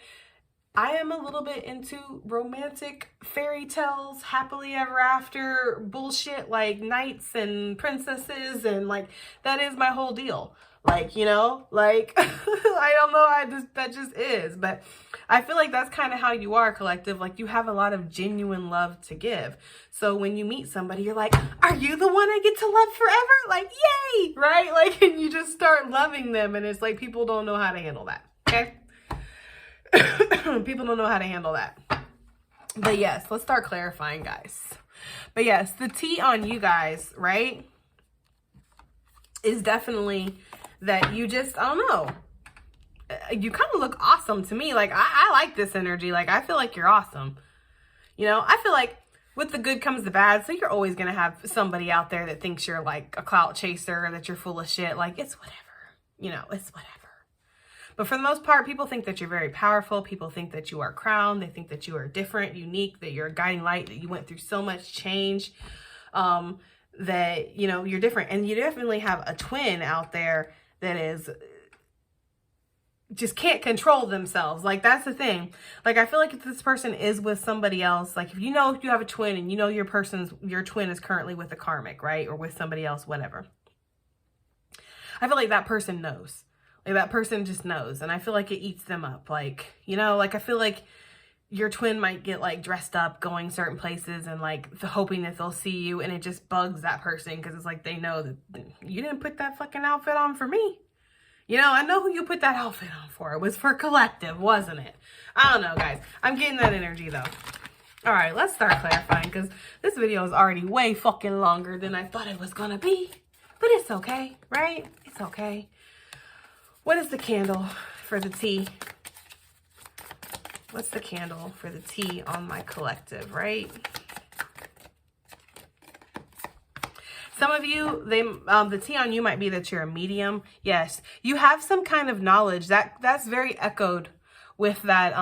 I am a little bit into romantic fairy tales, happily ever after bullshit, like knights and princesses, and like, that is my whole deal. Like, you know, like, I don't know, that just is. But I feel like that's kind of how you are, collective. Like, you have a lot of genuine love to give. So when you meet somebody, you're like, are you the one I get to love forever? Like, yay, right? Like, and you just start loving them, and it's like, people don't know how to handle that, okay? People don't know how to handle that. But yes, let's start clarifying, guys. But yes, the tea on you guys, right, is definitely that you just, I don't know, you kind of look awesome to me. Like, I like this energy. Like, I feel like you're awesome. You know, I feel like with the good comes the bad. So you're always going to have somebody out there that thinks you're like a clout chaser, that you're full of shit. Like, it's whatever. You know, it's whatever. But for the most part, people think that you're very powerful. People think that you are crowned. They think that you are different, unique, that you're a guiding light, that you went through so much change, that, you know, you're different. And you definitely have a twin out there that is just can't control themselves. Like, that's the thing. Like, I feel like if this person is with somebody else, like if you know you have a twin and you know your twin is currently with a karmic, right? Or with somebody else, whatever. I feel like that person knows. Like, that person just knows. And I feel like it eats them up. Like, you know, like, I feel like your twin might get like dressed up going certain places and like hoping that they'll see you, and it just bugs that person, because it's like, they know that you didn't put that fucking outfit on for me. You know, I know who you put that outfit on for. It was for collective, wasn't it? I don't know, guys. I'm getting that energy though. All right, let's start clarifying, because this video is already way fucking longer than I thought it was gonna be. But it's okay, right? It's okay. What is the candle for the tea? What's the candle for the tea on my collective, right? Some of you, the T on you might be that you're a medium. Yes, you have some kind of knowledge. That's very echoed with that,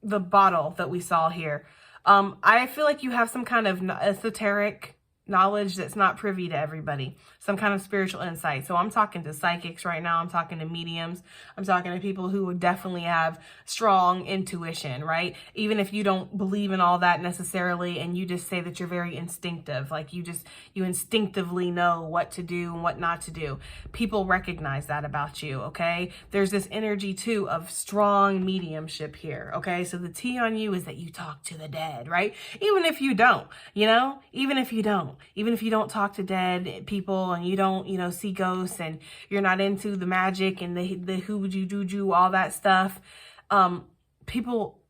the bottle that we saw here. I feel like you have some kind of esoteric knowledge that's not privy to everybody, some kind of spiritual insight. So I'm talking to psychics right now. I'm talking to mediums. I'm talking to people who would definitely have strong intuition, right? Even if you don't believe in all that necessarily, and you just say that you're very instinctive, like you instinctively know what to do and what not to do. People recognize that about you, okay? There's this energy too of strong mediumship here, okay? So the T on you is that you talk to the dead, right? Even if you don't, even if you don't talk to dead people, and you don't, see ghosts, and you're not into the magic and the hoodoo doo all that stuff, people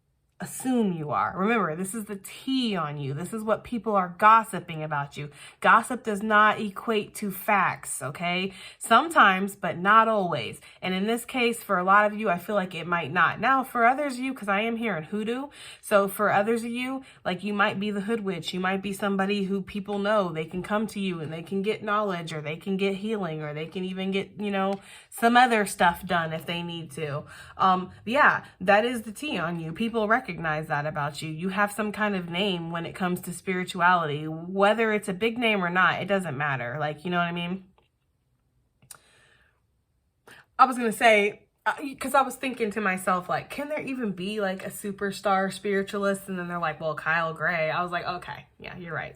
assume you are. Remember, this is the T on you. This is what people are gossiping about you. Gossip does not equate to facts, okay? Sometimes, but not always. And in this case, for a lot of you, I feel like it might not. Now, for others of you, because I am here in hoodoo, so for others of you, like you might be the hood witch. You might be somebody who people know. They can come to you and they can get knowledge, or they can get healing, or they can even get, some other stuff done if they need to. Yeah, that is the T on you. People recognize that about you. You have some kind of name when it comes to spirituality, whether it's a big name or not, it doesn't matter. Like, you know what I mean? I was going to say, because I was thinking to myself, like, can there even be like a superstar spiritualist? And then they're like, well, Kyle Gray. I was like, okay, yeah, you're right.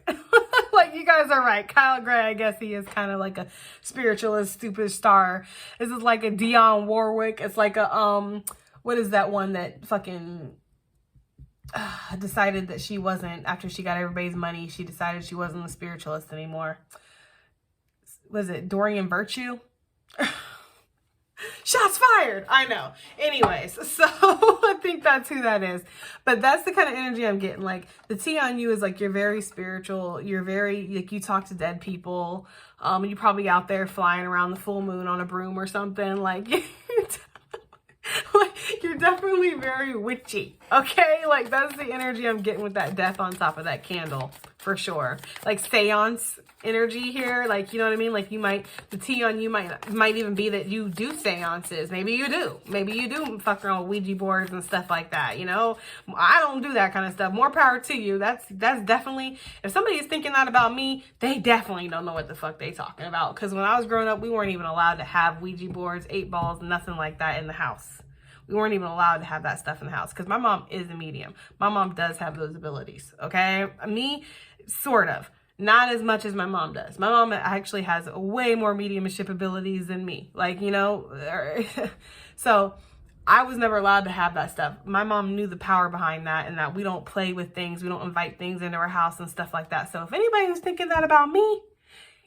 Like, you guys are right. Kyle Gray, I guess he is kind of like a spiritualist superstar. This is like a Dionne Warwick. It's like a, what is that one that fucking decided that she wasn't, after she got everybody's money, she decided she wasn't a spiritualist anymore. Was it Dorian Virtue? Shots fired. I know. Anyways, so I think that's who that is. But that's the kind of energy I'm getting. Like, the T on you is like, you're very spiritual. You're very, like, you talk to dead people. You're probably out there flying around the full moon on a broom or something. Like, you're definitely very witchy. Okay? Like, that's the energy I'm getting with that death on top of that candle, for sure. Like, seance energy here, like, you know what I mean? Like, the T on you might even be that you do seances. Maybe you do fuck around with Ouija boards and stuff like that. I don't do that kind of stuff. More power to you. That's definitely, if somebody is thinking that about me, they definitely don't know what the fuck they talking about. Because when I was growing up, we weren't even allowed to have Ouija boards, 8 balls, nothing like that in the house. We weren't even allowed to have that stuff in the house because my mom is a medium. My mom does have those abilities, okay? Me, sort of. Not as much as my mom does. My mom actually has way more mediumship abilities than me. Like, so I was never allowed to have that stuff. My mom knew the power behind that, and that we don't play with things. We don't invite things into our house and stuff like that. So if anybody who's thinking that about me,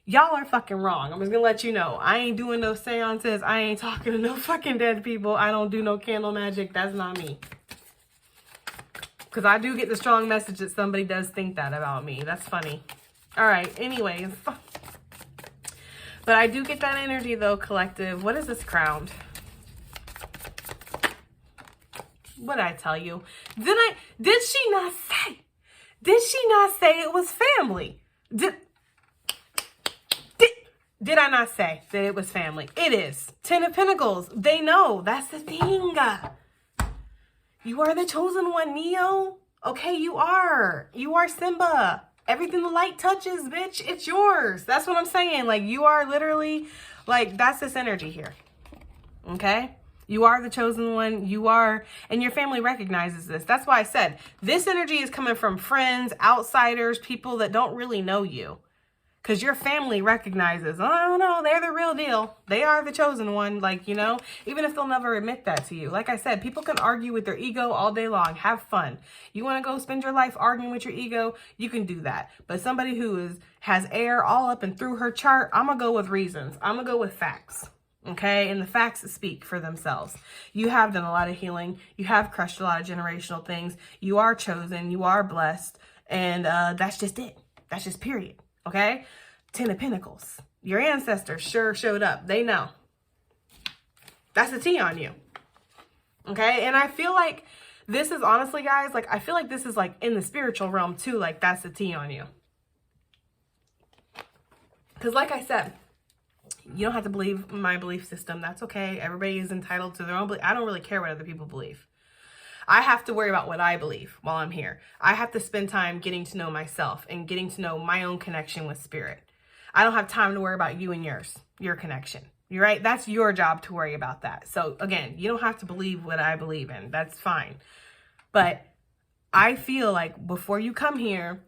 y'all are fucking wrong. I'm just gonna let you know. I ain't doing no seances. I ain't talking to no fucking dead people. I don't do no candle magic. That's not me. Because I do get the strong message that somebody does think that about me. That's funny. All right, anyways. But I do get that energy, though, collective. What is this crowned? What did I tell you? Did she not say it was family? Did I not say that it was family? It is. 10 of Pentacles. They know. That's the thing. You are the chosen one, Neo. Okay, you are. You are Simba. Everything the light touches, bitch, it's yours. That's what I'm saying. Like, you are literally, like, that's this energy here. Okay? You are the chosen one. You are, and your family recognizes this. That's why I said this energy is coming from friends, outsiders, people that don't really know you. Because your family recognizes, oh, no, they're the real deal. They are the chosen one, like, even if they'll never admit that to you. Like I said, people can argue with their ego all day long. Have fun. You want to go spend your life arguing with your ego? You can do that. But somebody who has air all up and through her chart, I'm going to go with reasons. I'm going to go with facts. Okay? And the facts speak for themselves. You have done a lot of healing. You have crushed a lot of generational things. You are chosen. You are blessed. And that's just it. That's just period. Okay? 10 of Pentacles. Your ancestors sure showed up. They know. That's a T on you. Okay? And I feel like this is honestly, guys, like, I feel like this is like in the spiritual realm too. Like, that's the T on you. Because like I said, you don't have to believe my belief system. That's okay. Everybody is entitled to their own belief. I don't really care what other people believe. I have to worry about what I believe while I'm here. I have to spend time getting to know myself and getting to know my own connection with spirit. I don't have time to worry about you and your connection. You're right. That's your job to worry about that. So again, you don't have to believe what I believe in. That's fine. But I feel like before you come here,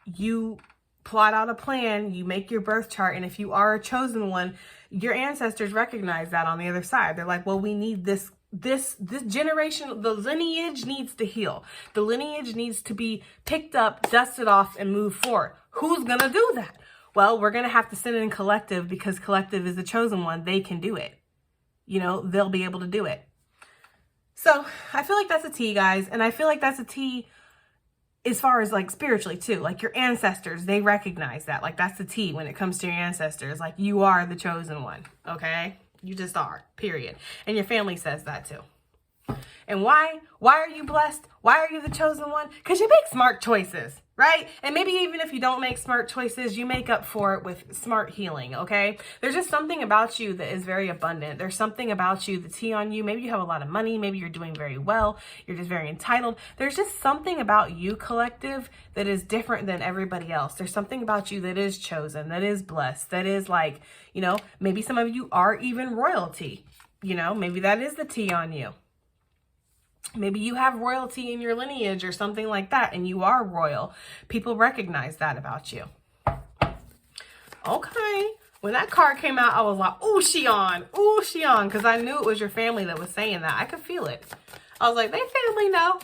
you plot out a plan, you make your birth chart, and if you are a chosen one, your ancestors recognize that on the other side. They're like, well, we need this generation, the lineage needs to heal. The lineage needs to be picked up, dusted off, and move forward. Who's gonna do that? Well, we're gonna have to send in collective, because collective is the chosen one. They can do it. You know, they'll be able to do it. So I feel like that's a T, guys, and I feel like that's a T as far as like spiritually too. Like your ancestors, they recognize that. Like that's the T when it comes to your ancestors. Like you are the chosen one, okay? You just are, period. And your family says that too. And why? Why are you blessed? Why are you the chosen one? Because you make smart choices, right? And maybe even if you don't make smart choices, you make up for it with smart healing, okay? There's just something about you that is very abundant. There's something about you, the T on you. Maybe you have a lot of money. Maybe you're doing very well. You're just very entitled. There's just something about you, collective, that is different than everybody else. There's something about you that is chosen, that is blessed, that is like, you know, maybe some of you are even royalty. You know, maybe that is the T on you. Maybe you have royalty in your lineage or something like that, and you are royal. People recognize that about you. Okay. When that card came out, I was like, ooh, she on. Ooh, she on. Because I knew it was your family that was saying that. I could feel it. I was like, they family know.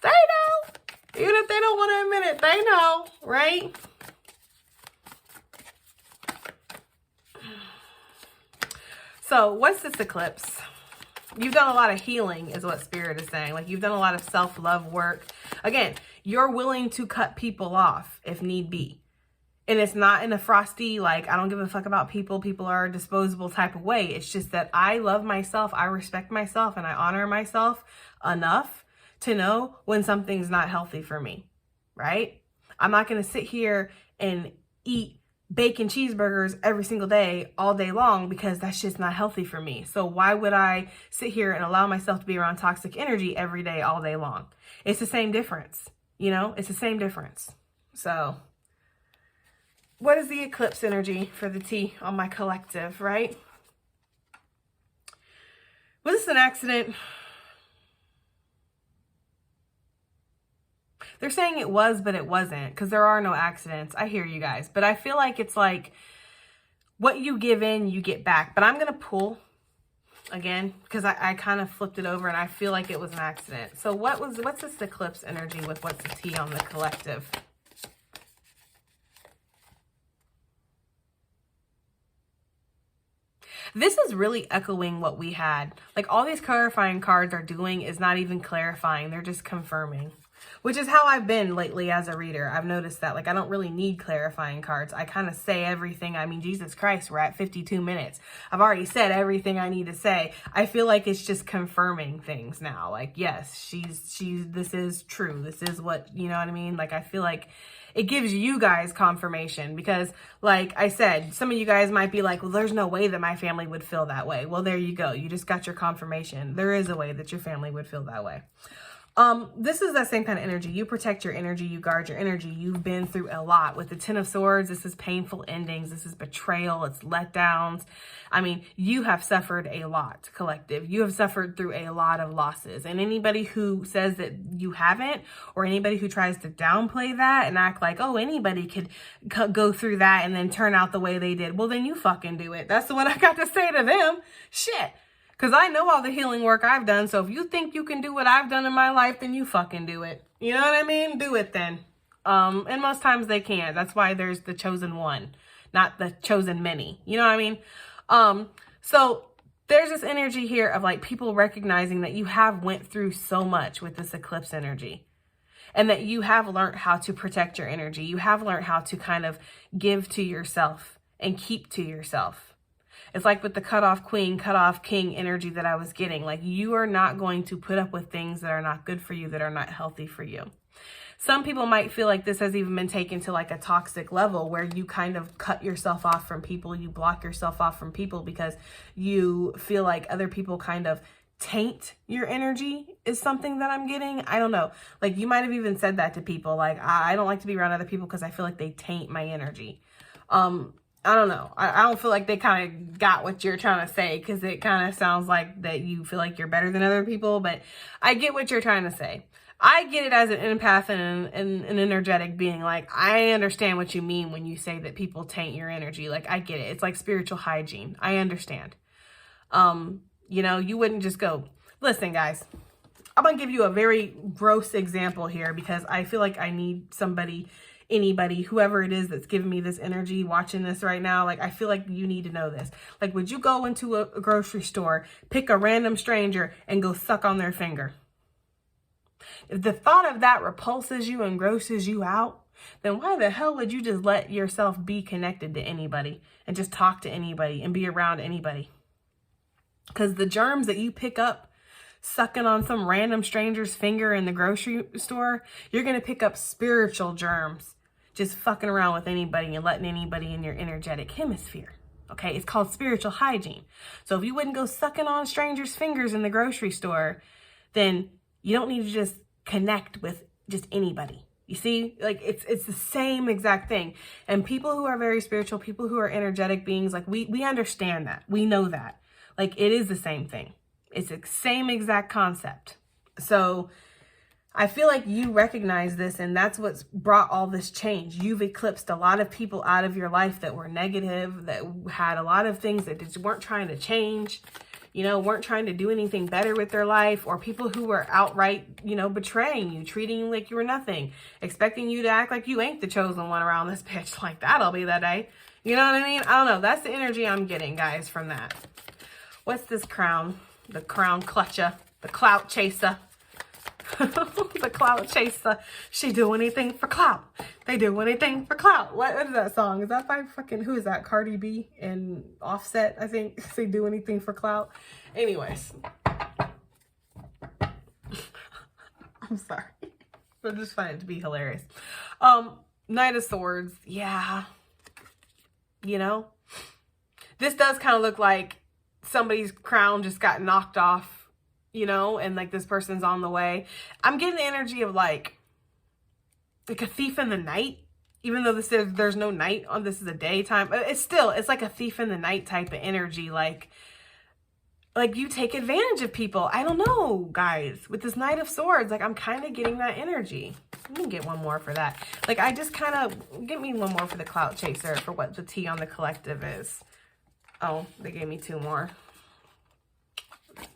They know. Even if they don't want to admit it, they know. Right? So, what's this eclipse? You've done a lot of healing is what Spirit is saying. Like you've done a lot of self-love work. Again, you're willing to cut people off if need be. And it's not in a frosty, like, I don't give a fuck about people. People are a disposable type of way. It's just that I love myself. I respect myself and I honor myself enough to know when something's not healthy for me, right? I'm not going to sit here and eat bacon cheeseburgers every single day, all day long, because that's just not healthy for me. So why would I sit here and allow myself to be around toxic energy every day, all day long? It's the same difference. You know, it's the same difference. So what is the eclipse energy for the T on my collective, right? Was this an accident? They're saying it was, but it wasn't, because there are no accidents. I hear you guys, but I feel like it's like what you give in, you get back. But I'm going to pull again, because I kind of flipped it over and I feel like it was an accident. So what's this eclipse energy with what's the T on the collective? This is really echoing what we had. Like all these clarifying cards are doing is not even clarifying. They're just confirming. Which is how I've been lately as a reader. I've noticed that, like, I don't really need clarifying cards. I kind of say everything. I mean, Jesus Christ, we're at 52 minutes. I've already said everything I need to say. I feel like it's just confirming things now. Like, yes, this is true. This is what, you know what I mean? Like, I feel like it gives you guys confirmation because, like I said, some of you guys might be like, well, there's no way that my family would feel that way. Well, there you go. You just got your confirmation. There is a way that your family would feel that way. This is that same kind of energy. You protect your energy. You guard your energy. You've been through a lot. With the Ten of Swords, this is painful endings. This is betrayal. It's letdowns. I mean, you have suffered a lot, collective. You have suffered through a lot of losses. And anybody who says that you haven't, or anybody who tries to downplay that and act like, oh, anybody could go through that and then turn out the way they did. Well, then you fucking do it. That's what I got to say to them. Shit. Because I know all the healing work I've done. So if you think you can do what I've done in my life, then you fucking do it. You know what I mean? Do it then. And most times they can't. That's why there's the chosen one, not the chosen many. You know what I mean? So there's this energy here of like people recognizing that you have went through so much with this eclipse energy. And that you have learned how to protect your energy. You have learned how to kind of give to yourself and keep to yourself. It's like with the cutoff queen, cutoff king energy that I was getting. Like you are not going to put up with things that are not good for you, that are not healthy for you. Some people might feel like this has even been taken to like a toxic level where you kind of cut yourself off from people, you block yourself off from people because you feel like other people kind of taint your energy is something that I'm getting. I don't know. Like you might have even said that to people. Like, I don't like to be around other people because I feel like they taint my energy. I don't know. I don't feel like they kind of got what you're trying to say, because it kind of sounds like that you feel like you're better than other people, but I get what you're trying to say. I get it as an empath and an energetic being. Like, I understand what you mean when you say that people taint your energy. Like, I get it. It's like spiritual hygiene. I understand. You know, you wouldn't just go, listen, guys, I'm going to give you a very gross example here because I feel like I need somebody, anybody, whoever it is that's giving me this energy, watching this right now. Like, I feel like you need to know this. Like, would you go into a grocery store, pick a random stranger and go suck on their finger? If the thought of that repulses you and grosses you out, then why the hell would you just let yourself be connected to anybody and just talk to anybody and be around anybody? Because the germs that you pick up sucking on some random stranger's finger in the grocery store, you're going to pick up spiritual germs just fucking around with anybody and letting anybody in your energetic hemisphere. Okay, it's called spiritual hygiene. So if you wouldn't go sucking on strangers' fingers in the grocery store, then you don't need to just connect with just anybody. You see, like it's the same exact thing. And people who are very spiritual, people who are energetic beings, like we understand that. We know that. Like, it is the same thing. It's the same exact concept. So I feel like you recognize this, and that's what's brought all this change. You've eclipsed a lot of people out of your life that were negative, that had a lot of things that just weren't trying to change, you know, weren't trying to do anything better with their life, or people who were outright, you know, betraying you, treating you like you were nothing, expecting you to act like you ain't the chosen one around this bitch. Like, that'll be that day. You know what I mean? I don't know. That's the energy I'm getting, guys, from that. What's this crown? The crown clutcher, the clout chaser. The clout chaser. She do anything for clout. They do anything for clout. What is that song? Is that by fucking, who is that? Cardi B and Offset, I think. They do anything for clout. Anyways. I'm sorry. I just find it to be hilarious. Knight of Swords. Yeah. You know? This does kind of look like somebody's crown just got knocked off, you know, and like this person's on the way. I'm getting the energy of like a thief in the night, even though there's no night on, this is a daytime. It's like a thief in the night type of energy. Like you take advantage of people. I don't know, guys, with this Knight of Swords, like I'm kind of getting that energy. Let me get one more for that. Like, I just kind of, get me one more for the clout chaser, for what the T on the collective is. Oh, they gave me two more.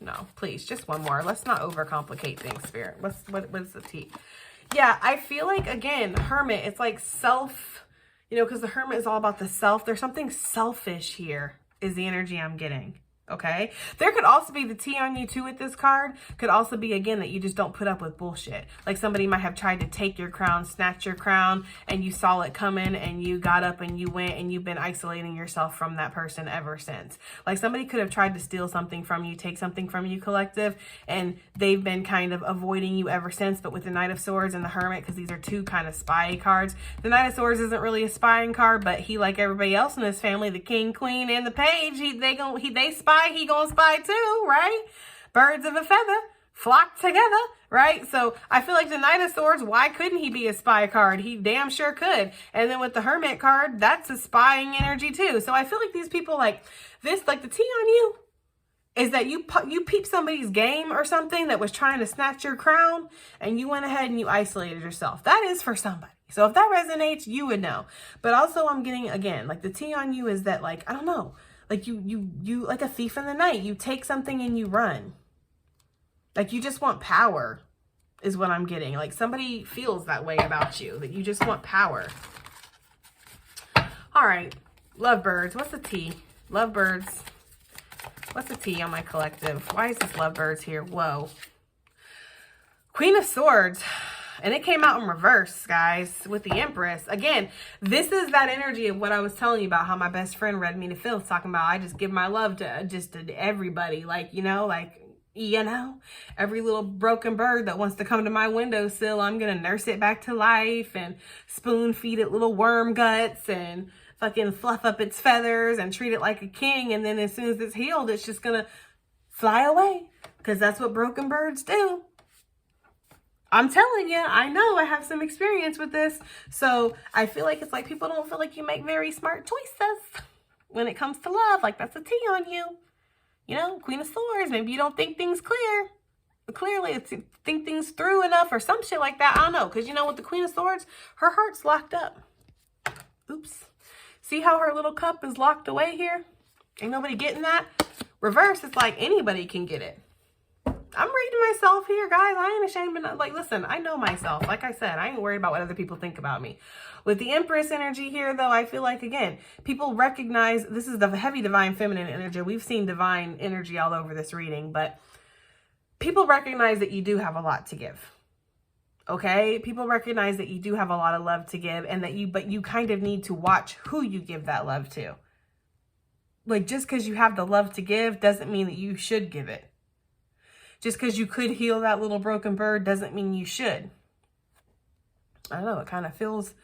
No, please, just one more. Let's not overcomplicate things, Spirit. What's the T? Yeah, I feel like, again, Hermit, it's like self, you know, because the Hermit is all about the self. There's something selfish here is the energy I'm getting. Okay, there could also be the T on you too with this card. Could also be, again, that you just don't put up with bullshit. Like somebody might have tried to take your crown, snatch your crown, and you saw it coming and you got up and you went, and you've been isolating yourself from that person ever since. Like somebody could have tried to steal something from you, take something from you, collective, and they've been kind of avoiding you ever since. But with the Knight of Swords and the Hermit, because these are two kind of spy cards, the Knight of Swords isn't really a spying card, but he, like everybody else in his family, the King, Queen, and the Page, they spy. He gonna spy too, right? Birds of a feather flock together, right? So I feel like the Knight of Swords, why couldn't he be a spy card? He damn sure could. And then with the Hermit card, that's a spying energy too. So I feel like these people, like this, like the T on you is that you peep somebody's game or something that was trying to snatch your crown, and you went ahead and you isolated yourself. That is for somebody. So if that resonates, you would know. But also I'm getting, again, like the T on you is that, like, I don't know, like you like a thief in the night. You take something and you run. Like you just want power is what I'm getting. Like somebody feels that way about you, that you just want power. All right, lovebirds. What's the T? Lovebirds. What's the T on my collective? Why is this lovebirds here? Whoa. Queen of Swords. And it came out in reverse, guys, with the Empress. Again, this is that energy of what I was telling you about, how my best friend read me to filth, talking about I just give my love to everybody. Like, you know, You know, every little broken bird that wants to come to my windowsill, I'm going to nurse it back to life and spoon feed it little worm guts and fucking fluff up its feathers and treat it like a king. And then as soon as it's healed, it's just going to fly away, because that's what broken birds do. I'm telling you, I know, I have some experience with this. So I feel like it's like people don't feel like you make very smart choices when it comes to love. Like, that's a T on you. You know, Queen of Swords, maybe you don't think things clearly, think things through enough or some shit like that. I don't know. Because, you know, with the Queen of Swords, her heart's locked up. Oops. See how her little cup is locked away here? Ain't nobody getting that? Reverse, it's like anybody can get it. I'm reading myself here, guys. I ain't ashamed of, like, listen, I know myself. Like I said, I ain't worried about what other people think about me. With the Empress energy here, though, I feel like, again, people recognize, this is the heavy divine feminine energy. We've seen divine energy all over this reading, but people recognize that you do have a lot to give. Okay? People recognize that you do have a lot of love to give, and that but you kind of need to watch who you give that love to. Like, just because you have the love to give doesn't mean that you should give it. Just because you could heal that little broken bird doesn't mean you should. I don't know, it kind of feels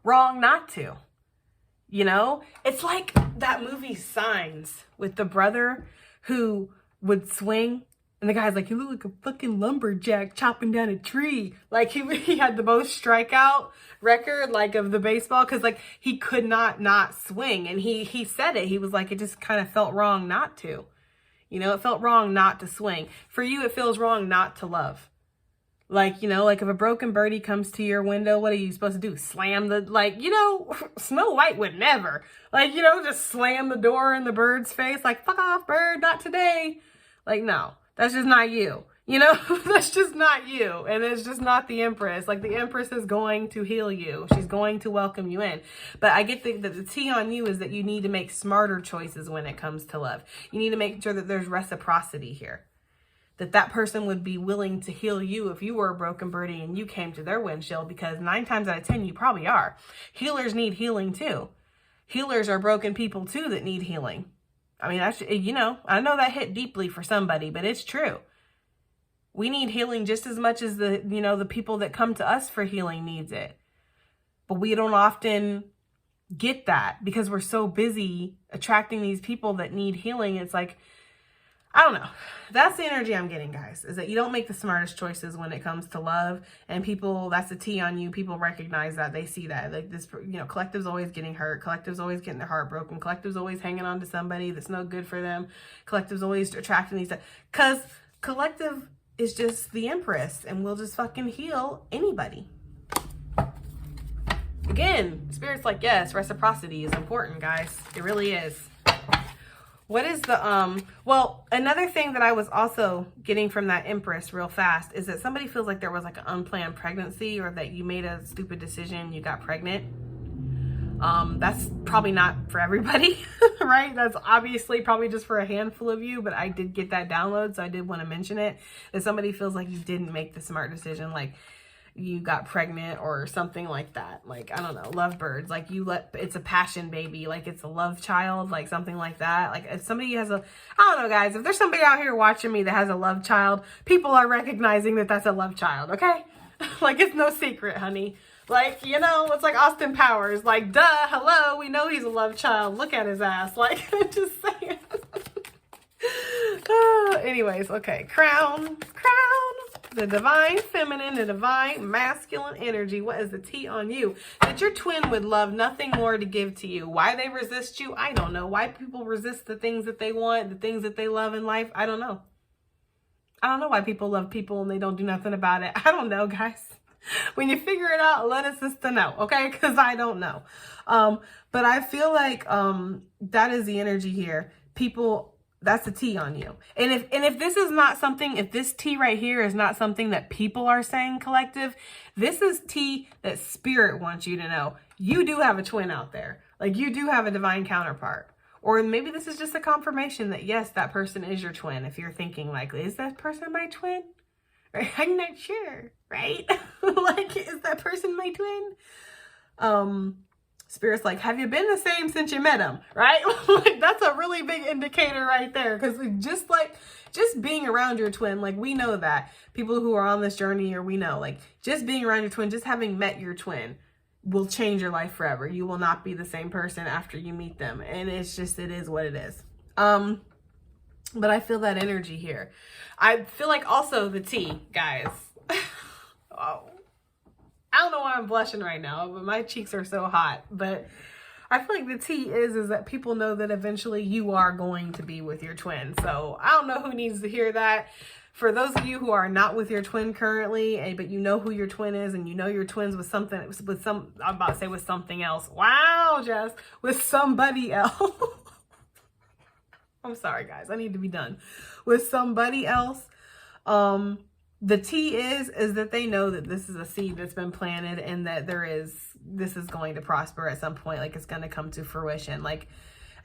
wrong not to. You know? It's like that movie Signs with the brother who would swing. And the guy's like, you look like a fucking lumberjack chopping down a tree. Like, he had the most strikeout record, like, of the baseball. Because, like, he could not swing. And he said it. He was like, it just kind of felt wrong not to. You know, it felt wrong not to swing. For you, it feels wrong not to love. Like, you know, like if a broken birdie comes to your window, what are you supposed to do? Slam the, like, you know, Snow White would never. Like, you know, just slam the door in the bird's face. Like, fuck off, bird, not today. Like, no, that's just not you. You know, that's just not you. And it's just not the Empress. Like, the Empress is going to heal you. She's going to welcome you in. But I get the T on you is that you need to make smarter choices when it comes to love. You need to make sure that there's reciprocity here. That person would be willing to heal you if you were a broken birdie and you came to their windshield, because 9 times out of 10, you probably are. Healers need healing too. Healers are broken people too that need healing. I mean, you know, I know that hit deeply for somebody, but it's true. We need healing just as much as the people that come to us for healing needs it. But we don't often get that because we're so busy attracting these people that need healing. It's like, I don't know. That's the energy I'm getting, guys, is that you don't make the smartest choices when it comes to love. And people, that's a T on you. People recognize that. They see that. Like, this, you know, collective's always getting hurt. Collective's always getting their heart broken. Collective's always hanging on to somebody that's no good for them. Collective's always attracting these, because collective is just the Empress and will just fucking heal anybody. Again, Spirit's like, yes, reciprocity is important, guys. It really is. What is the, well, another thing that I was also getting from that Empress real fast is that somebody feels like there was like an unplanned pregnancy, or that you made a stupid decision, you got pregnant. That's probably not for everybody, right? That's obviously probably just for a handful of you, but I did get that download, so I did want to mention it. That somebody feels like you didn't make the smart decision, like you got pregnant or something like that. Like, I don't know, lovebirds, like it's a passion baby, like it's a love child, like something like that. Like if somebody has I don't know, guys, if there's somebody out here watching me that has a love child, people are recognizing that that's a love child, okay? Like, it's no secret, honey. Like, you know, it's like Austin Powers. Like, duh, hello, we know he's a love child. Look at his ass. Like, I'm just saying. Anyways, okay. Crown. The divine feminine, the divine masculine energy. What is the T on you? That your twin would love nothing more to give to you. Why they resist you, I don't know. Why people resist the things that they want, the things that they love in life, I don't know. I don't know why people love people and they don't do nothing about it. I don't know, guys. When you figure it out, let us sister know, okay? Because I don't know. But I feel like that is the energy here. People, that's a T on you. And if this is not something, if this T right here is not something that people are saying collective, this is T that Spirit wants you to know. You do have a twin out there. Like, you do have a divine counterpart. Or maybe this is just a confirmation that, yes, that person is your twin. If you're thinking, like, is that person my twin? Right? I'm not sure, right? Like, is that person my twin? Spirit's like, have you been the same since you met him? Right? Like, that's a really big indicator right there. Because just being around your twin, like, we know that people who are on this journey, or we know, like, just being around your twin, just having met your twin will change your life forever. You will not be the same person after you meet them. And it's just, it is what it is. But I feel that energy here. I feel like also the tea, guys. Oh, I don't know why I'm blushing right now, but my cheeks are so hot. But I feel like the tea is that people know that eventually you are going to be with your twin. So I don't know who needs to hear that. For those of you who are not with your twin currently, but you know who your twin is, and you know your twin's with something, I'm about to say with something else. Wow, Jess, with somebody else. I'm sorry, guys. I need to be done. With somebody else. The tea is that they know that this is a seed that's been planted, and that this is going to prosper at some point. Like, it's going to come to fruition. Like,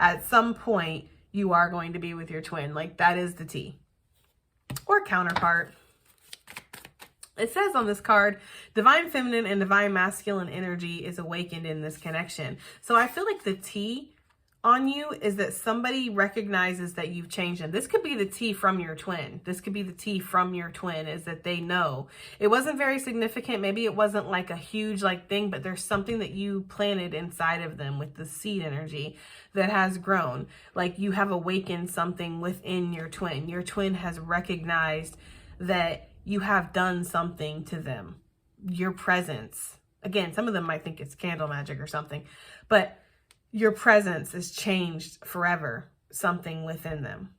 at some point, you are going to be with your twin. Like, that is the tea. Or counterpart. It says on this card, divine feminine and divine masculine energy is awakened in this connection. So I feel like the tea on you is that somebody recognizes that you've changed them. This could be the tea from your twin. This could be the tea from your twin, is that they know. It wasn't very significant. Maybe it wasn't like a huge thing, but there's something that you planted inside of them with the seed energy that has grown. Like, you have awakened something within your twin. Your twin has recognized that you have done something to them. Your presence. Again, some of them might think it's candle magic or something, but your presence has changed forever something within them.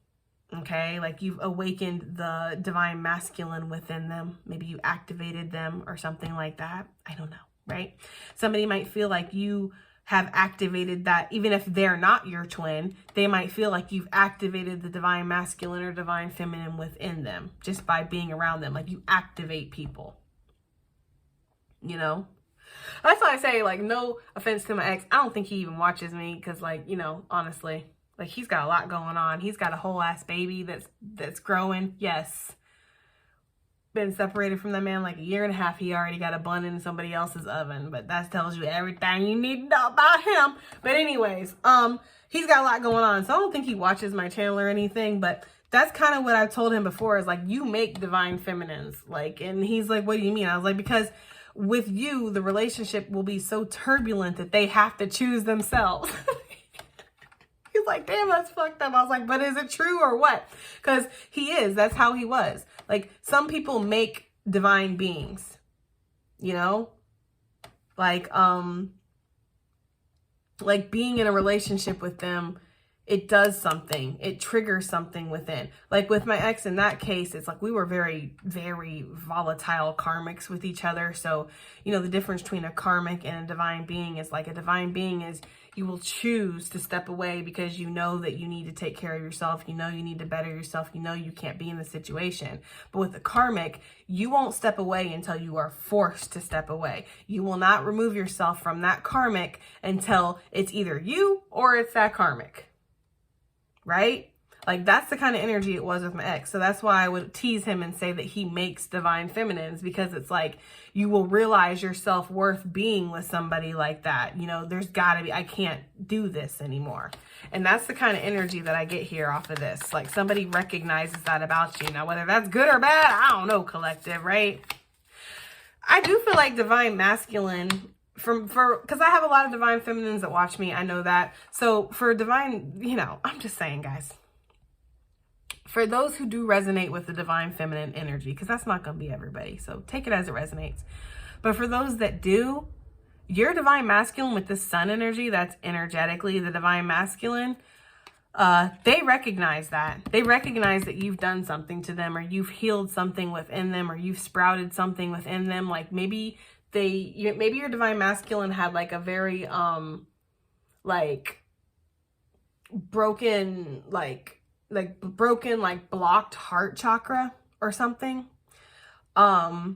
Okay? Like, you've awakened the divine masculine within them. Maybe you activated them or something like that. I don't know, right? Somebody might feel like you have activated that. Even if they're not your twin, they might feel like you've activated the divine masculine or divine feminine within them just by being around them. Like, you activate people, you know? That's why I say, like, no offense to my ex, I don't think he even watches me, because, like, you know, honestly, like, he's got a lot going on. He's got a whole ass baby that's growing. Yes. Been separated from that man like a year and a half. He already got a bun in somebody else's oven, but that tells you everything you need to know about him. But anyways, he's got a lot going on, so I don't think he watches my channel or anything, but that's kind of what I've told him before, is like, you make divine feminines. Like, and he's like, what do you mean? I was like, because with you, the relationship will be so turbulent that they have to choose themselves. He's like, damn, that's fucked up. I was like, but is it true or what? Because he is. That's how he was. Like, some people make divine beings, you know? Like being in a relationship with them, it does something. It triggers something within. Like, with my ex, in that case, it's like we were very, very volatile karmics with each other. So, you know, the difference between a karmic and a divine being is, like, a divine being is you will choose to step away because you know that you need to take care of yourself. You know you need to better yourself. You know you can't be in the situation. But with a karmic, you won't step away until you are forced to step away. You will not remove yourself from that karmic until it's either you or it's that karmic. Right? Like, that's the kind of energy it was with my ex. So that's why I would tease him and say that he makes divine feminines, because it's like, you will realize your self-worth being with somebody like that. You know, there's gotta be, I can't do this anymore. And that's the kind of energy that I get here off of this. Like, somebody recognizes that about you. Now, whether that's good or bad, I don't know, collective, right? I do feel like divine masculine, because I have a lot of divine feminines that watch me. I know that. So for divine, you know, I'm just saying, guys, for those who do resonate with the divine feminine energy, because that's not going to be everybody, so take it as it resonates. But for those that do, your divine masculine with this sun energy, that's energetically the divine masculine, they recognize that. They recognize that you've done something to them, or you've healed something within them, or you've sprouted something within them. Like, maybe maybe your divine masculine had like a very like broken blocked heart chakra or something. I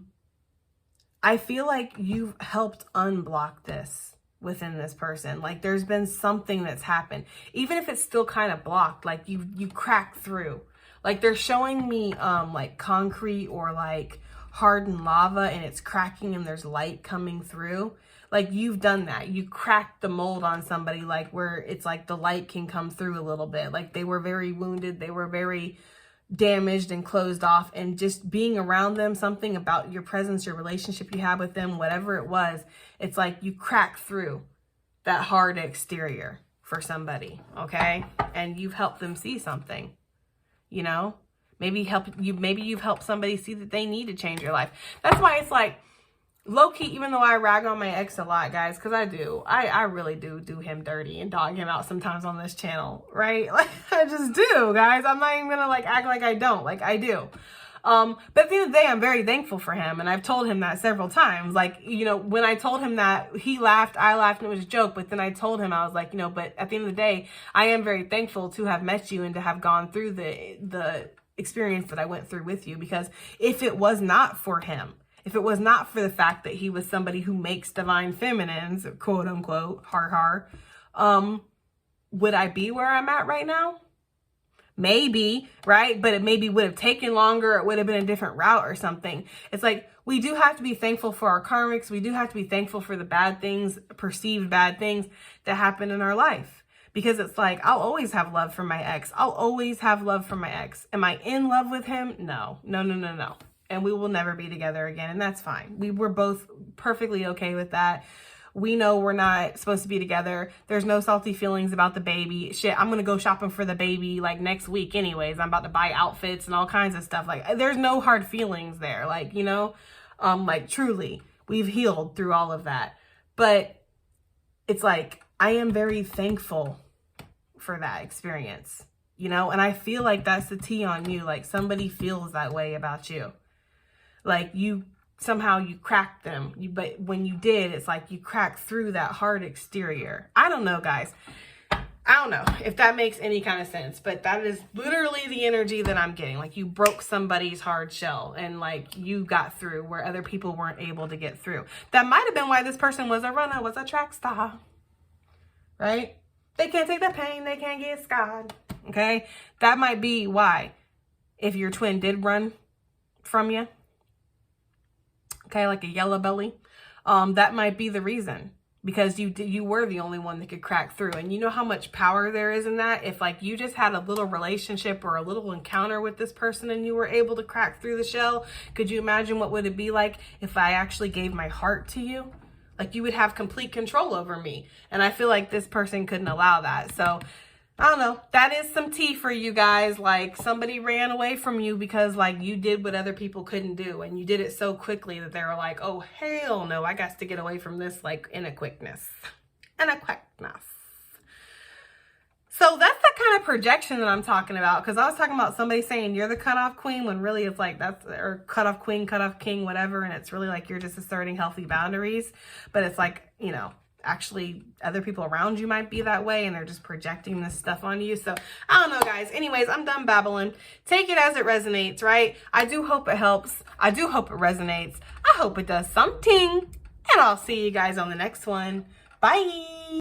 feel like you've helped unblock this within this person. Like, there's been something that's happened, even if it's still kind of blocked. Like, you cracked through. Like, they're showing me like concrete or like hardened lava and it's cracking and there's light coming through. Like, you've done that. You cracked the mold on somebody, like, where it's like the light can come through a little bit. Like, they were very wounded. They were very damaged and closed off. And just being around them, something about your presence, your relationship you had with them, whatever it was, it's like you cracked through that hard exterior for somebody, okay? And you've helped them see something, you know? Maybe you've helped somebody see that they need to change your life. That's why it's like, low-key, even though I rag on my ex a lot, guys, because I do. I really do him dirty and dog him out sometimes on this channel, right? Like, I just do, guys. I'm not even going to, like, act like I don't. Like, I do. But at the end of the day, I'm very thankful for him. And I've told him that several times. Like, you know, when I told him that, he laughed, I laughed, and it was a joke. But then I told him, I was like, you know, but at the end of the day, I am very thankful to have met you and to have gone through the experience that I went through with you. Because if it was not for him, if it was not for the fact that he was somebody who makes divine feminines, quote unquote, would I be where I'm at right now? Maybe, right? But it maybe would have taken longer. It would have been a different route or something. It's like, we do have to be thankful for our karmics. We do have to be thankful for the bad things, perceived bad things that happen in our life. Because it's like, I'll always have love for my ex. I'll always have love for my ex. Am I in love with him? No. And we will never be together again. And that's fine. We were both perfectly okay with that. We know we're not supposed to be together. There's no salty feelings about the baby. Shit, I'm going to go shopping for the baby like next week anyways. I'm about to buy outfits and all kinds of stuff. Like, there's no hard feelings there. Like, you know, like, truly, we've healed through all of that. But it's like, I am very thankful for that experience, you know? And I feel like that's the tea on you. Like, somebody feels that way about you. Like, somehow you cracked them. But when you did, it's like you cracked through that hard exterior. I don't know, guys. I don't know if that makes any kind of sense, but that is literally the energy that I'm getting. Like, you broke somebody's hard shell and like you got through where other people weren't able to get through. That might have been why this person was a runner, was a track star, right? They can't take the pain. They can't get scarred. Okay. That might be why, if your twin did run from you, okay, like a yellow belly, that might be the reason, because you were the only one that could crack through. And you know how much power there is in that? If like you just had a little relationship or a little encounter with this person and you were able to crack through the shell, could you imagine what would it be like if I actually gave my heart to you? Like, you would have complete control over me. And I feel like this person couldn't allow that. So I don't know. That is some tea for you guys. Like, somebody ran away from you because like you did what other people couldn't do. And you did it so quickly that they were like, oh, hell no, I got to get away from this, like, in a quickness. So that's the kind of projection that I'm talking about. Because I was talking about somebody saying you're the cutoff queen, when really it's like that's, or cutoff queen, cutoff king, whatever. And it's really like you're just asserting healthy boundaries. But it's like, you know, actually other people around you might be that way and they're just projecting this stuff on you. So I don't know, guys. Anyways, I'm done babbling. Take it as it resonates, right? I do hope it helps. I do hope it resonates. I hope it does something. And I'll see you guys on the next one. Bye.